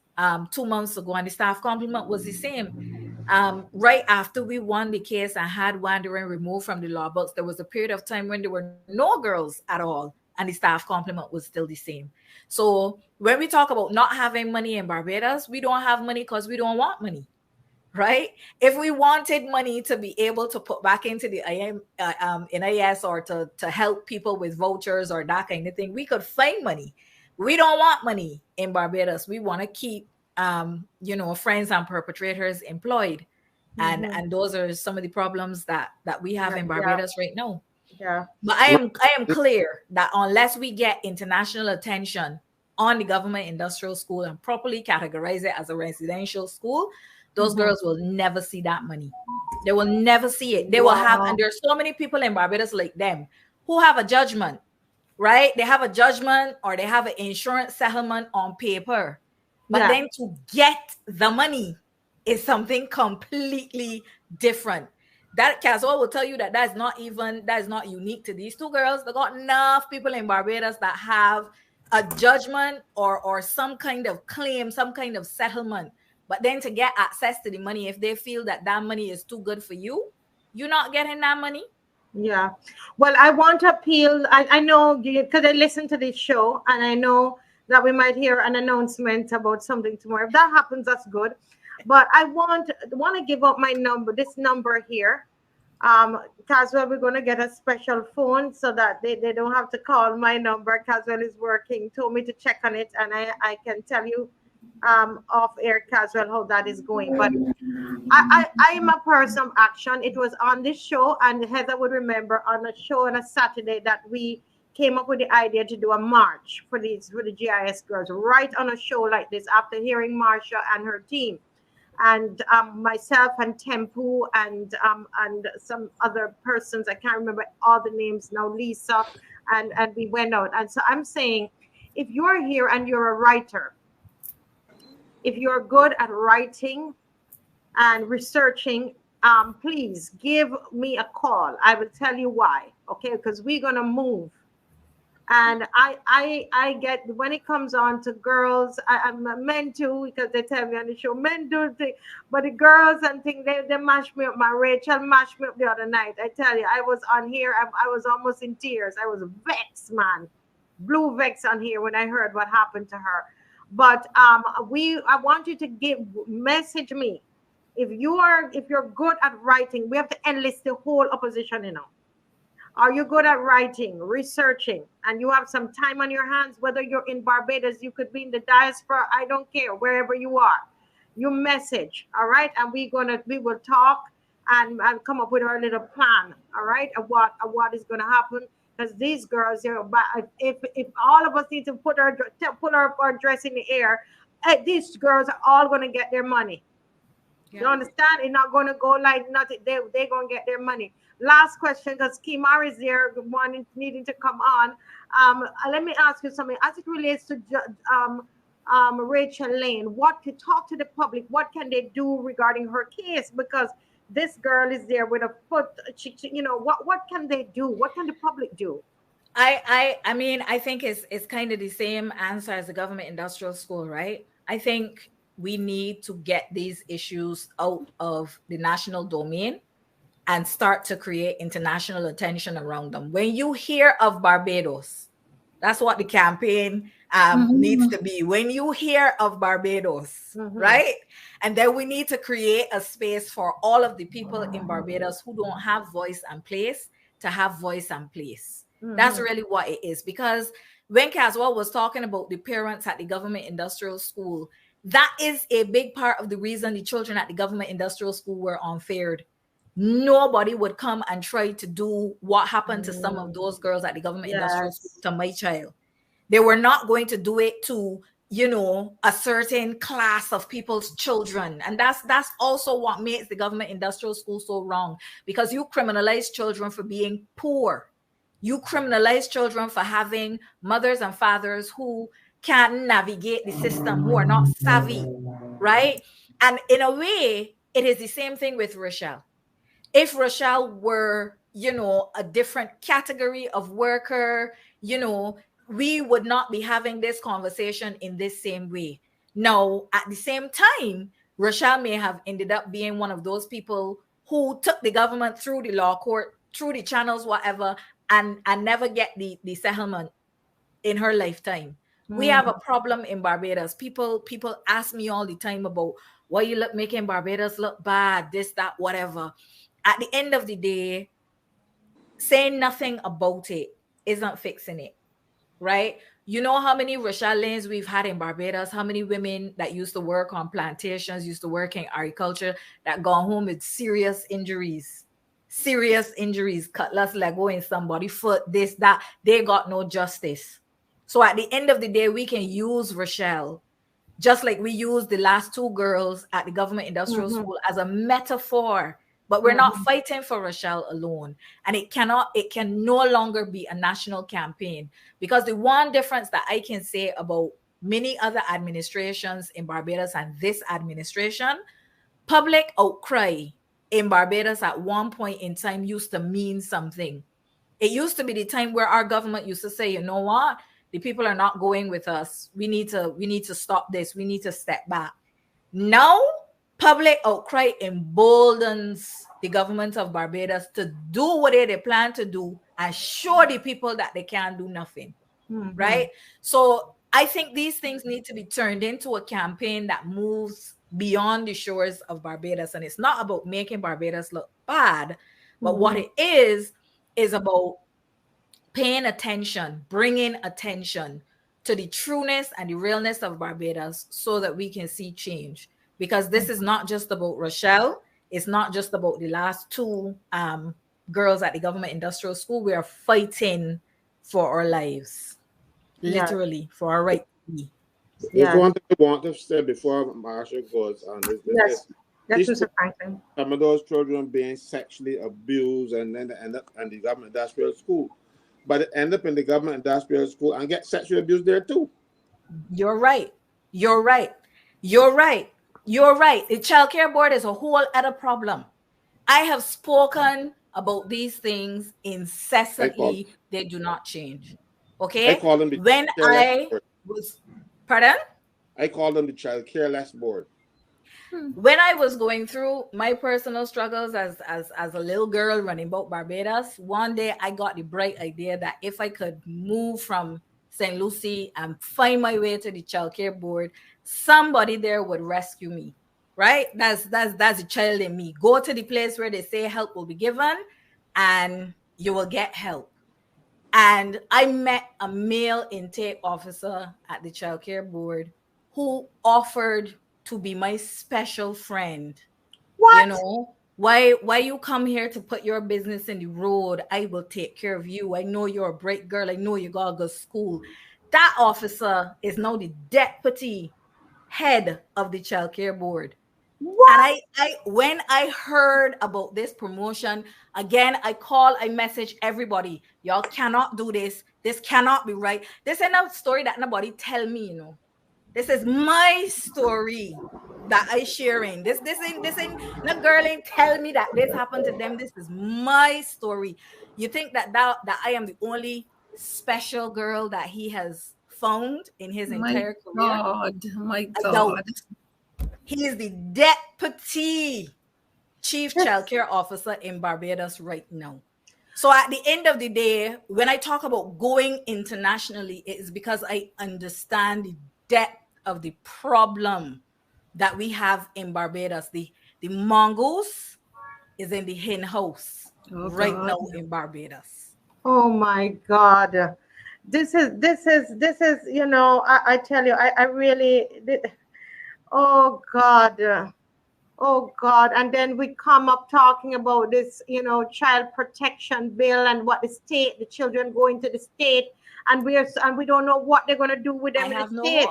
[SPEAKER 1] 2 months ago, and the staff complement was the same. Right after we won the case and had Wandering removed from the law books, there was a period of time when there were no girls at all, and the staff complement was still the same. So when we talk about not having money in Barbados, we don't have money because we don't want money. Right? If we wanted money to be able to put back into the NIS or to help people with vouchers or that kind of thing, we could find money. We don't want money in Barbados. We want to keep, friends and perpetrators employed. And those are some of the problems that we have in Barbados right now.
[SPEAKER 2] Yeah.
[SPEAKER 1] But I am clear that unless we get international attention on the government industrial school and properly categorize it as a residential school, those girls will never see that money. They will never see it. They will have, and there's so many people in Barbados like them who have a judgment, right? They have a judgment or they have an insurance settlement on paper. But then to get the money is something completely different. That Caswell will tell you that is not unique to these 2 girls. They got enough people in Barbados that have a judgment or some kind of claim, some kind of settlement. But then to get access to the money, if they feel that money is too good for you, you're not getting that money.
[SPEAKER 2] Yeah. Well, I want to appeal. I know because I listen to this show, and I know that we might hear an announcement about something tomorrow. If that happens, that's good. But I want to give up my number, this number here. Caswell, we're going to get a special phone so that they don't have to call my number. Caswell is working, told me to check on it, and I can tell you off air, Caswell, how that is going. But I am a person of action. It was on this show, and Heather would remember on a show on a Saturday that we came up with the idea to do a march for the GIS girls, right on a show like this, after hearing Marcia and her team, and myself and Tempu and some other persons. I can't remember all the names now, Lisa, and we went out. And so I'm saying, if you're here and you're a writer, if you're good at writing and researching, please give me a call. I will tell you why. Okay, because we're gonna move. And I get, when it comes on to girls, I'm men too, because they tell me on the show, men do things, but the girls and things, they mash me up. My Rachel mashed me up the other night. I tell you, I was on here, I was almost in tears. I was vexed, man. Blue vex on here when I heard what happened to her. But I want you to message me. If you're good at writing, we have to enlist the whole opposition, Are you good at writing, researching, and you have some time on your hands? Whether you're in Barbados, you could be in the diaspora, I don't care, wherever you are. You message, all right? And we will talk and come up with our little plan, all right, of what is going to happen. Because these girls, if all of us need to put our dress in the air, these girls are all going to get their money. Yeah. You understand? It's not going to go like nothing. They're going to get their money. Last question, because Kimar is there, needing to come on. Let me ask you something. As it relates to Rachel Lane, talk to the public. What can they do regarding her case? Because this girl is there with a foot. What can they do? What can the public do?
[SPEAKER 1] I mean, I think it's kind of the same answer as the government industrial school, right? I think we need to get these issues out of the national domain and start to create international attention around them. When you hear of Barbados, that's what the campaign needs to be. When you hear of Barbados, right? And then we need to create a space for all of the people in Barbados who don't have voice and place to have voice and place. That's really what it is. Because when Caswell was talking about the parents at the government industrial school, that is a big part of the reason the children at the government industrial school were unfaired. Nobody would come and try to do what happened to some of those girls at the government industrial school to my child. They were not going to do it to, you know, a certain class of people's children. And that's also what makes the government industrial school so wrong, because you criminalize children for being poor. You criminalize children for having mothers and fathers who can't navigate the system, who are not savvy, right? And in a way, it is the same thing with Rochelle. If Rochelle were, you know, a different category of worker, you know, we would not be having this conversation in this same way. Now, at the same time, Rochelle may have ended up being one of those people who took the government through the law court, through the channels, whatever, and never get the settlement in her lifetime. We have a problem in Barbados. People ask me all the time about why you look making Barbados look bad, this, that, whatever. At the end of the day, saying nothing about it isn't fixing it, right? You know how many Rochelle Lanes we've had in Barbados, how many women that used to work on plantations, used to work in agriculture, that gone home with serious injuries, cutlass Lego in somebody's foot, this, that. They got no justice. So at the end of the day, we can use Rochelle, just like we use the last two girls at the government industrial school, as a metaphor. But we're not fighting for Rochelle alone. And it can no longer be a national campaign, because the one difference that I can say about many other administrations in Barbados and this administration, public outcry in Barbados at one point in time used to mean something. It used to be the time where our government used to say, you know what? The people are not going with us. We need to stop this. We need to step back. Now, public outcry emboldens the government of Barbados to do what they plan to do and show the people that they can't do nothing, right? So I think these things need to be turned into a campaign that moves beyond the shores of Barbados. And it's not about making Barbados look bad, but what it is about paying attention, bringing attention to the trueness and the realness of Barbados so that we can see change. Because this is not just about Rochelle. It's not just about the last two girls at the government industrial school. We are fighting for our lives, literally, for our right to be.
[SPEAKER 4] There's one thing I want to say before Marcia goes on. Some of those children being sexually abused and then they end up in the government industrial school. But they end up in the government industrial school and get sexually abused there too.
[SPEAKER 1] You're right. You're right. You're right. You're right. The child care board is a whole other problem. I have spoken about these things incessantly. They do not change. Okay.
[SPEAKER 4] I call them the
[SPEAKER 1] when I was, pardon?
[SPEAKER 4] I call them the child careless board.
[SPEAKER 1] When I was going through my personal struggles as a little girl running about Barbados, one day I got the bright idea that if I could move from St. Lucie and find my way to the child care board, somebody there would rescue me, right? That's a child in me. Go to the place where they say help will be given and you will get help. And I met a male intake officer at the child care board who offered to be my special friend.
[SPEAKER 2] What?
[SPEAKER 1] You know, why you come here to put your business in the road? I will take care of you. I know you're a bright girl. I know you gotta go to school. That officer is now the deputy head of the child care board. What? And I when I heard about this promotion, again, I message everybody. Y'all cannot do this. This cannot be right. This ain't a story that nobody tell me, you know. This is my story that I sharing. This ain't no girl ain't tell me that this happened to them. This is my story. You think that I am the only special girl that he has found in his entire career?
[SPEAKER 3] My God.
[SPEAKER 1] He is the deputy chief child care officer in Barbados right now. So at the end of the day, when I talk about going internationally, it is because I understand the depth of the problem that we have in Barbados. The mongoose is in the hen house right now in Barbados.
[SPEAKER 2] Oh my God. This is, you know, I tell you, I really, oh God. Oh God. And then we come up talking about this, you know, child protection bill and what the children go into the state, and we don't know what they're going to do with them in the state.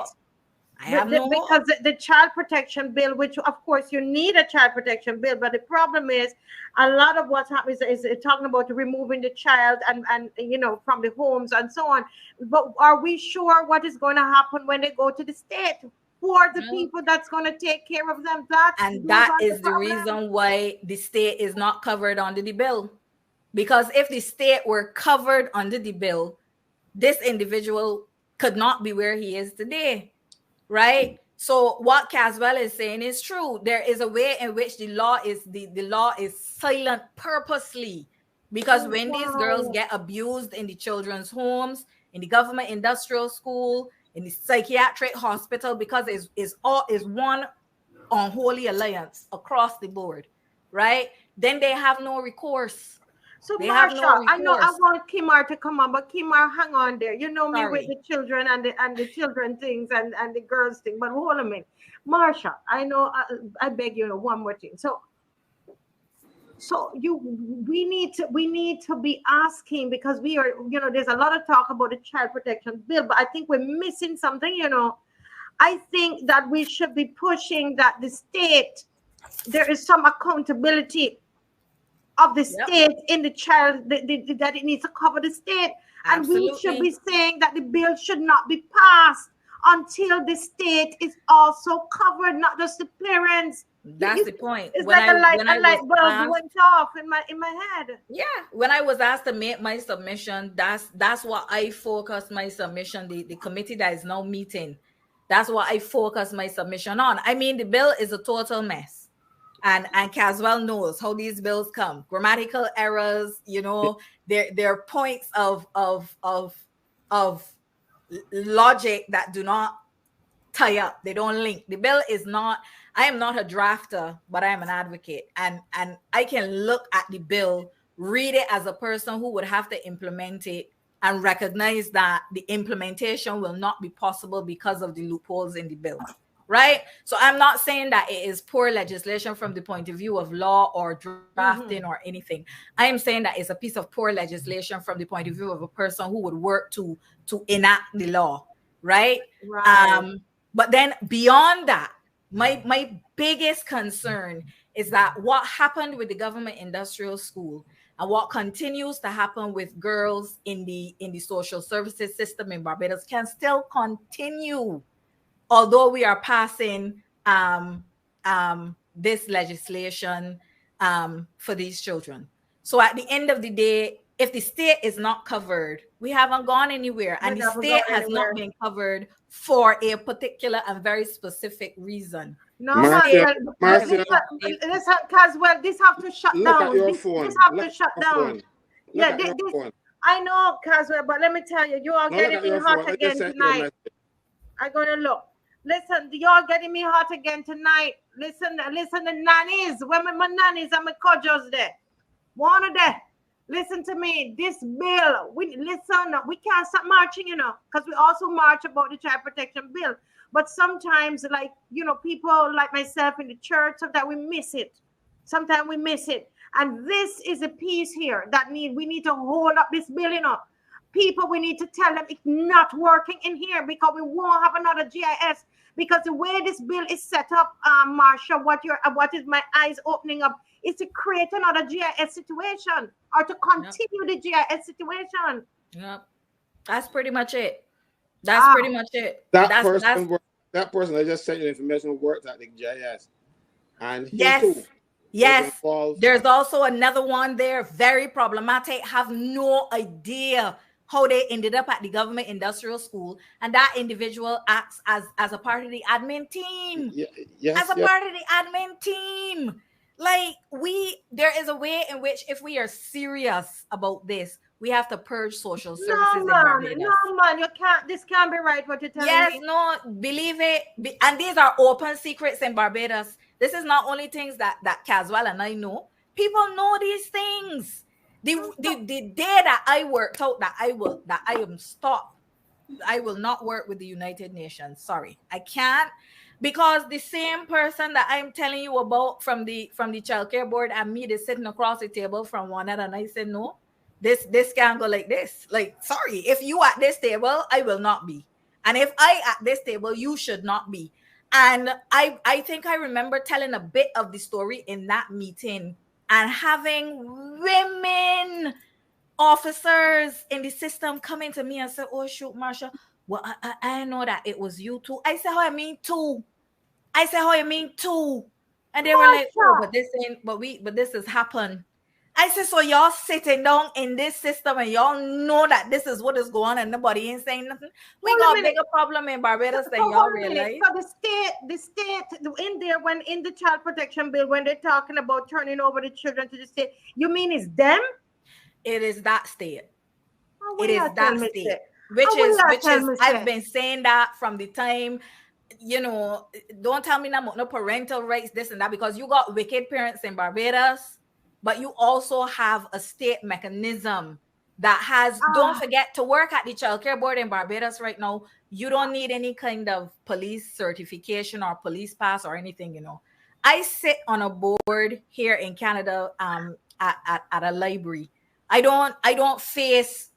[SPEAKER 2] Because the child protection bill, which of course you need a child protection bill, but the problem is a lot of what happens is talking about removing the child and you know, from the homes and so on. But are we sure what is going to happen when they go to the state? Who are the people that's going to take care of them?
[SPEAKER 1] That is the reason why the state is not covered under the bill. Because if the state were covered under the bill, this individual could not be where he is today. Right? So what Caswell is saying is true. There is a way in which the law is silent purposely, because when these girls get abused in the children's homes, in the government industrial school, in the psychiatric hospital, because it's one unholy alliance across the board, right? Then they have no recourse.
[SPEAKER 2] So Marsha, I know I want Kimar to come on, but Kimar, hang on there. You know me with the children and the children things and the girls thing. But hold a minute, Marsha. I know. I beg you, one more thing. So we need to be asking, because we are, you know, there's a lot of talk about the child protection bill, but I think we're missing something. You know, I think that we should be pushing that the state, there is some accountability of the state in the child, that it needs to cover the state. Absolutely. And we should be saying that the bill should not be passed until the state is also covered, not just the parents.
[SPEAKER 1] That's the point.
[SPEAKER 2] It's like a light bulb went off in my head.
[SPEAKER 1] Yeah, when I was asked to make my submission, that's what I focused my submission. The committee that is now meeting, that's what I focused my submission on. I mean, the bill is a total mess. And Caswell knows how these bills come. Grammatical errors, you know, there are points of logic that do not tie up. They don't link. The bill is not, I am not a drafter, but I am an advocate. And I can look at the bill, read it as a person who would have to implement it, and recognize that the implementation will not be possible because of the loopholes in the bill. Right? So I'm not saying that it is poor legislation from the point of view of law or drafting or anything. I am saying that it's a piece of poor legislation from the point of view of a person who would work to enact the law. Right? But then beyond that, my biggest concern is that what happened with the government industrial school and what continues to happen with girls in the social services system in Barbados can still continue, although we are passing this legislation for these children. So at the end of the day, if the state is not covered, we haven't gone anywhere. And the state has not been covered for a particular and very specific reason.
[SPEAKER 2] No, Marcia, listen, Caswell, this have to shut down. This have to shut down. Yeah, I know, Caswell, but let me tell you, you are getting me hot again tonight. I'm going to look. Listen, y'all getting me hot again tonight. Listen, the nannies. When my nannies and my codgers there. One of them. Listen to me. This bill, we can't stop marching, you know, because we also march about the child protection bill. But sometimes, like, you know, people like myself in the church, sometimes we miss it. Sometimes we miss it. And this is a piece here that we need to hold up this bill, you know. People, we need to tell them it's not working in here, because we won't have another GIS. Because the way this bill is set up, Marsha, what is my eyes opening up is to create another GIS situation, or to continue the GIS situation.
[SPEAKER 1] Yep, that's pretty much it. That's pretty much it.
[SPEAKER 4] That person I just sent you information worked at the GIS, and
[SPEAKER 1] yes. There's also another one there, very problematic. Have no idea how they ended up at the government industrial school, and that individual acts as a part of the admin team.
[SPEAKER 4] Yes,
[SPEAKER 1] as a part of the admin team. Like, there is a way in which, if we are serious about this, we have to purge social services in Barbados.
[SPEAKER 2] No, man, this can't be right what you're telling me.
[SPEAKER 1] Yes, no, believe it. And these are open secrets in Barbados. This is not only things that Caswell and I know. People know these things. The day that I worked out that I am stopped, I will not work with the United Nations. Sorry, I can't, because the same person that I'm telling you about from the childcare board and me, is sitting across the table from one another, and I said, no, this can't go like this. Like, sorry, if you at this table, I will not be, and if I at this table, you should not be. And I think I remember telling a bit of the story in that meeting, and having women officers in the system coming to me and say, oh shoot, Marsha, well, I know that it was you too. I said, how I mean too? I said, how you mean too? And they were like, oh, but this has happened. I said, so y'all sitting down in this system and y'all know that this is what is going on and nobody ain't saying nothing? We got a bigger problem in Barbados than y'all realize.
[SPEAKER 2] So the state in there, when in the child protection bill, when they're talking about turning over the children to the state, you mean it's them?
[SPEAKER 1] It is that state. It is that state. Which is I've been saying that from the time, don't tell me no parental rights, this and that, because you got wicked parents in Barbados, but you also have a state mechanism that has, don't forget, to work at the childcare board in Barbados right now, you don't need any kind of police certification or police pass or anything, I sit on a board here in Canada at a library. I don't face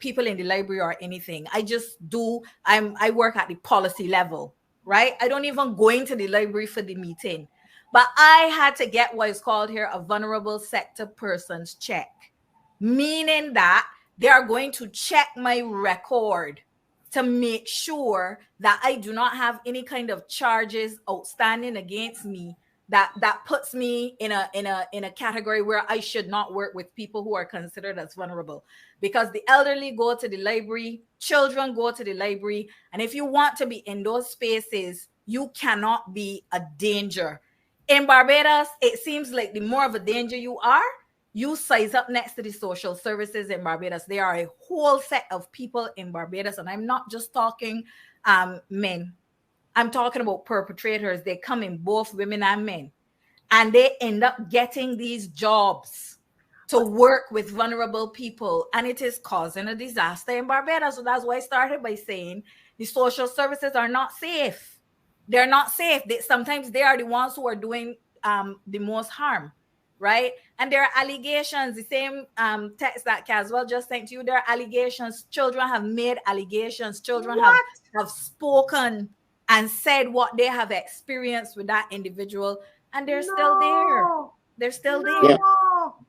[SPEAKER 1] people in the library or anything. I just do, I work at the policy level, right? I don't even go into the library for the meeting. But I had to get what is called here a vulnerable sector persons check, meaning that they are going to check my record to make sure that I do not have any kind of charges outstanding against me that puts me in a category where I should not work with people who are considered as vulnerable. Because the elderly go to the library, children go to the library, and if you want to be in those spaces, you cannot be a danger. In Barbados, it seems like the more of a danger you are, you size up next to the social services in Barbados. There are a whole set of people in Barbados, and I'm not just talking men. I'm talking about perpetrators. They come in both women and men, and they end up getting these jobs to work with vulnerable people, and it is causing a disaster in Barbados. So that's why I started by saying the social services are not safe. They're not safe. Sometimes they are the ones who are doing the most harm, right? And there are allegations. The same text that Caswell just sent to you, there are allegations. Children have made allegations. Children have spoken and said what they have experienced with that individual, and they're still there. They're still there.
[SPEAKER 4] Yeah.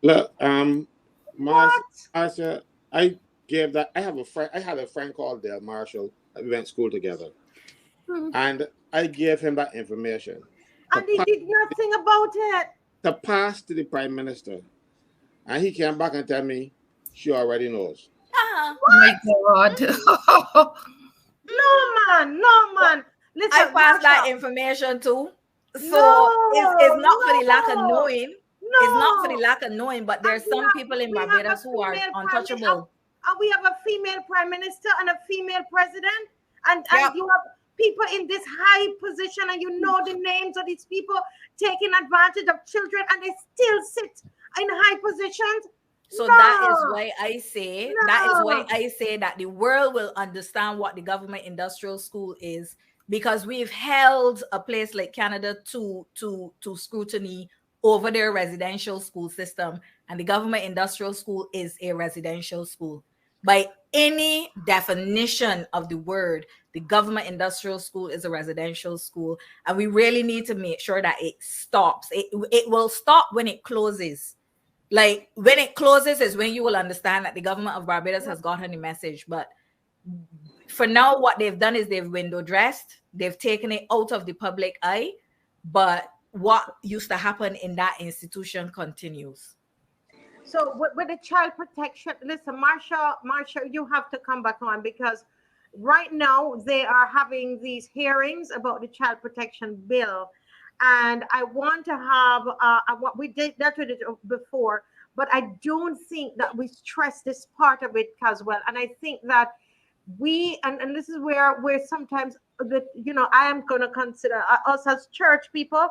[SPEAKER 4] Look, Marcia, I had a friend called Dale Marshall. We went to school together. And I gave him that information.
[SPEAKER 2] And he did nothing about it.
[SPEAKER 4] To pass to the Prime Minister. And he came back and tell me she already knows.
[SPEAKER 3] Oh my God.
[SPEAKER 2] No, man. Listen,
[SPEAKER 1] I passed that information too. So it's not for the lack of knowing.
[SPEAKER 2] No.
[SPEAKER 1] It's not for the lack of knowing, but there's some people in Barbados who are untouchable.
[SPEAKER 2] We have a female Prime Minister and a female president. And you have people in this high position, and you know the names of these people taking advantage of children, and they still sit in high positions.
[SPEAKER 1] So that is why I say that the world will understand what the government industrial school is, because we've held a place like Canada to scrutiny over their residential school system, and the government industrial school is a residential school. By any definition of the word, the government industrial school is a residential school, and we really need to make sure that it stops. It will stop when it closes. Like, when it closes is when you will understand that the government of Barbados has gotten the message. But for now, what they've done is they've window dressed. They've taken it out of the public eye. But what used to happen in that institution continues.
[SPEAKER 2] So with the child protection, listen, Marsha, you have to come back on, because right now they are having these hearings about the child protection bill, and I want to have what we did that with it before, but I don't think that we stress this part of it as well. And I think that and this is where sometimes I am going to consider us as church people,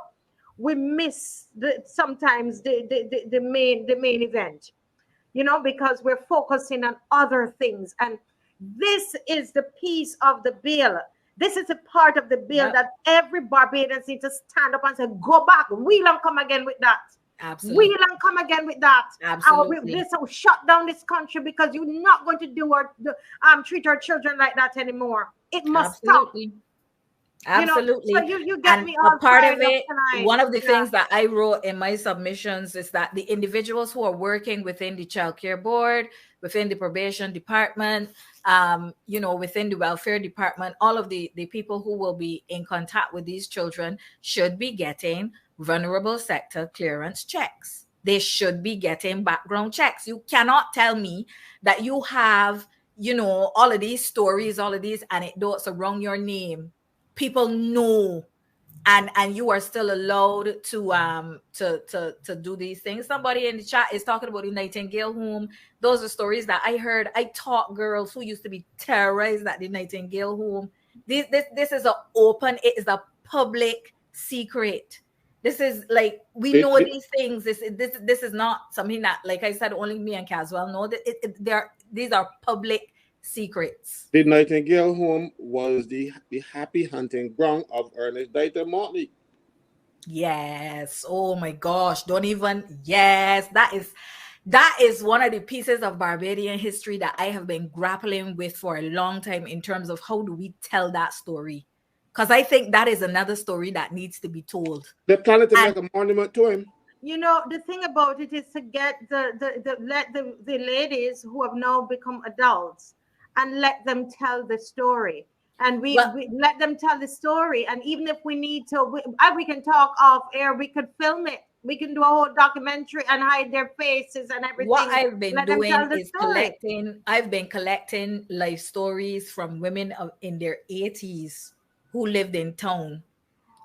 [SPEAKER 2] we miss sometimes the main event, because we're focusing on other things. And this is the piece of the bill. This is a part of the bill that every Barbadian needs to stand up and say, go back. We don't come again with that.
[SPEAKER 1] Absolutely.
[SPEAKER 2] We don't come again with that.
[SPEAKER 1] Absolutely.
[SPEAKER 2] This will shut down this country, because you're not going to treat our children like that anymore. It must
[SPEAKER 1] Absolutely.
[SPEAKER 2] stop.
[SPEAKER 1] Absolutely.
[SPEAKER 2] So you get me all
[SPEAKER 1] a part of
[SPEAKER 2] fired up
[SPEAKER 1] it,
[SPEAKER 2] tonight.
[SPEAKER 1] one of the things that I wrote in my submissions is that the individuals who are working within the child care board, within the probation department, within the welfare department, all of the people who will be in contact with these children should be getting vulnerable sector clearance checks. They should be getting background checks. You cannot tell me that you have, all of these stories, all of these anecdotes around your name. People know, and you are still allowed to do these things. Somebody in the chat is talking about the Nightingale home. Those are stories that I heard. I taught girls who used to be terrorized at the Nightingale home. This is it is a public secret. This is like, we know these things. This is not something that, like I said, only me and Caswell know. That these are public secrets.
[SPEAKER 4] The Nightingale home was the happy hunting ground of Ernest Dieter Motley.
[SPEAKER 1] Yes. Oh my gosh. Yes. That is one of the pieces of Barbadian history that I have been grappling with for a long time, in terms of how do we tell that story? Because I think that is another story that needs to be told.
[SPEAKER 4] They're planning to make a monument to him.
[SPEAKER 2] The thing about it is to get the ladies who have now become adults and let them tell the story. And we let them tell the story. And even if we need to, we can talk off air, we could film it. We can do a whole documentary and hide their faces and everything.
[SPEAKER 1] What I've been doing is I've been collecting life stories from women in their 80s who lived in town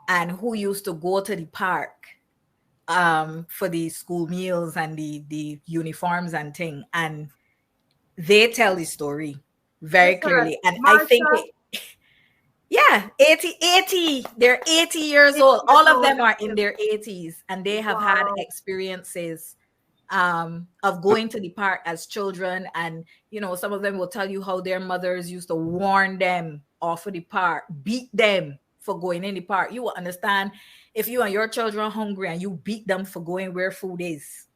[SPEAKER 1] and who used to go to the park for the school meals and the uniforms and thing. And they tell the story very clearly. And Marsha, I think 80, they're 80 years old. All of them are in their 80s, and they have had experiences of going to the park as children. And, some of them will tell you how their mothers used to warn them off of the park, beat them for going in the park. You will understand if you and your children are hungry and you beat them for going where food is.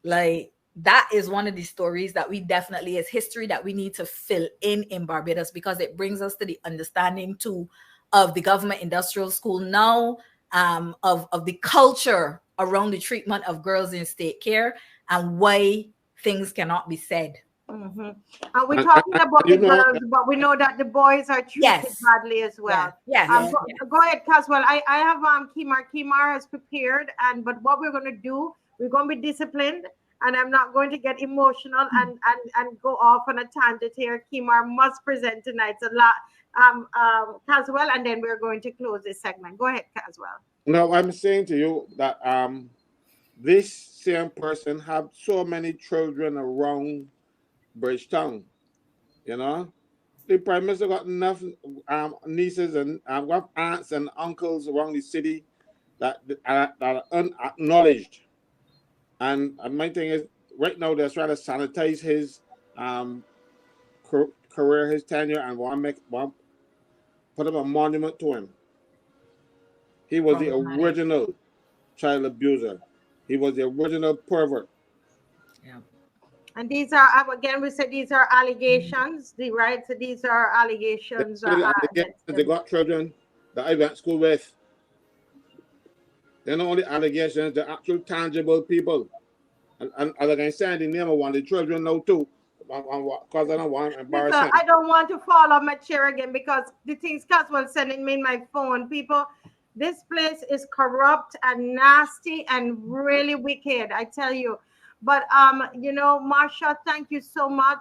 [SPEAKER 1] Like, that is one of the stories that we definitely, as history, that we need to fill in Barbados, because it brings us to the understanding too of the government industrial school now, of the culture around the treatment of girls in state care and why things cannot be said.
[SPEAKER 2] Mm-hmm. And we're talking about the girls, but we know that the boys are treated badly as well. Go ahead, Caswell. I have Kimar has prepared, but what we're going to do, we're going to be disciplined. And I'm not going to get emotional and go off on a tangent here. Kimar must present tonight a lot, Caswell, and then we're going to close this segment. Go ahead, Caswell.
[SPEAKER 4] No, I'm saying to you that this same person have so many children around Bridgetown. The Prime Minister got enough nieces and got aunts and uncles around the city that are unacknowledged. And my thing is, right now they're trying to sanitize his career, his tenure, and want to put up a monument to him. He was the original child abuser. He was the original pervert.
[SPEAKER 2] Yeah. And these are, again, we said these are allegations, right? So these are allegations.
[SPEAKER 4] They got children that I went to school with. They're not only allegations, they're actual tangible people. And like I said, the name of one of the children now too. Because I don't want to embarrass him.
[SPEAKER 2] I don't want to fall off my chair again, because the things Caswell sending me in my phone. People, this place is corrupt and nasty and really wicked, I tell you. But you know, Marsha, thank you so much.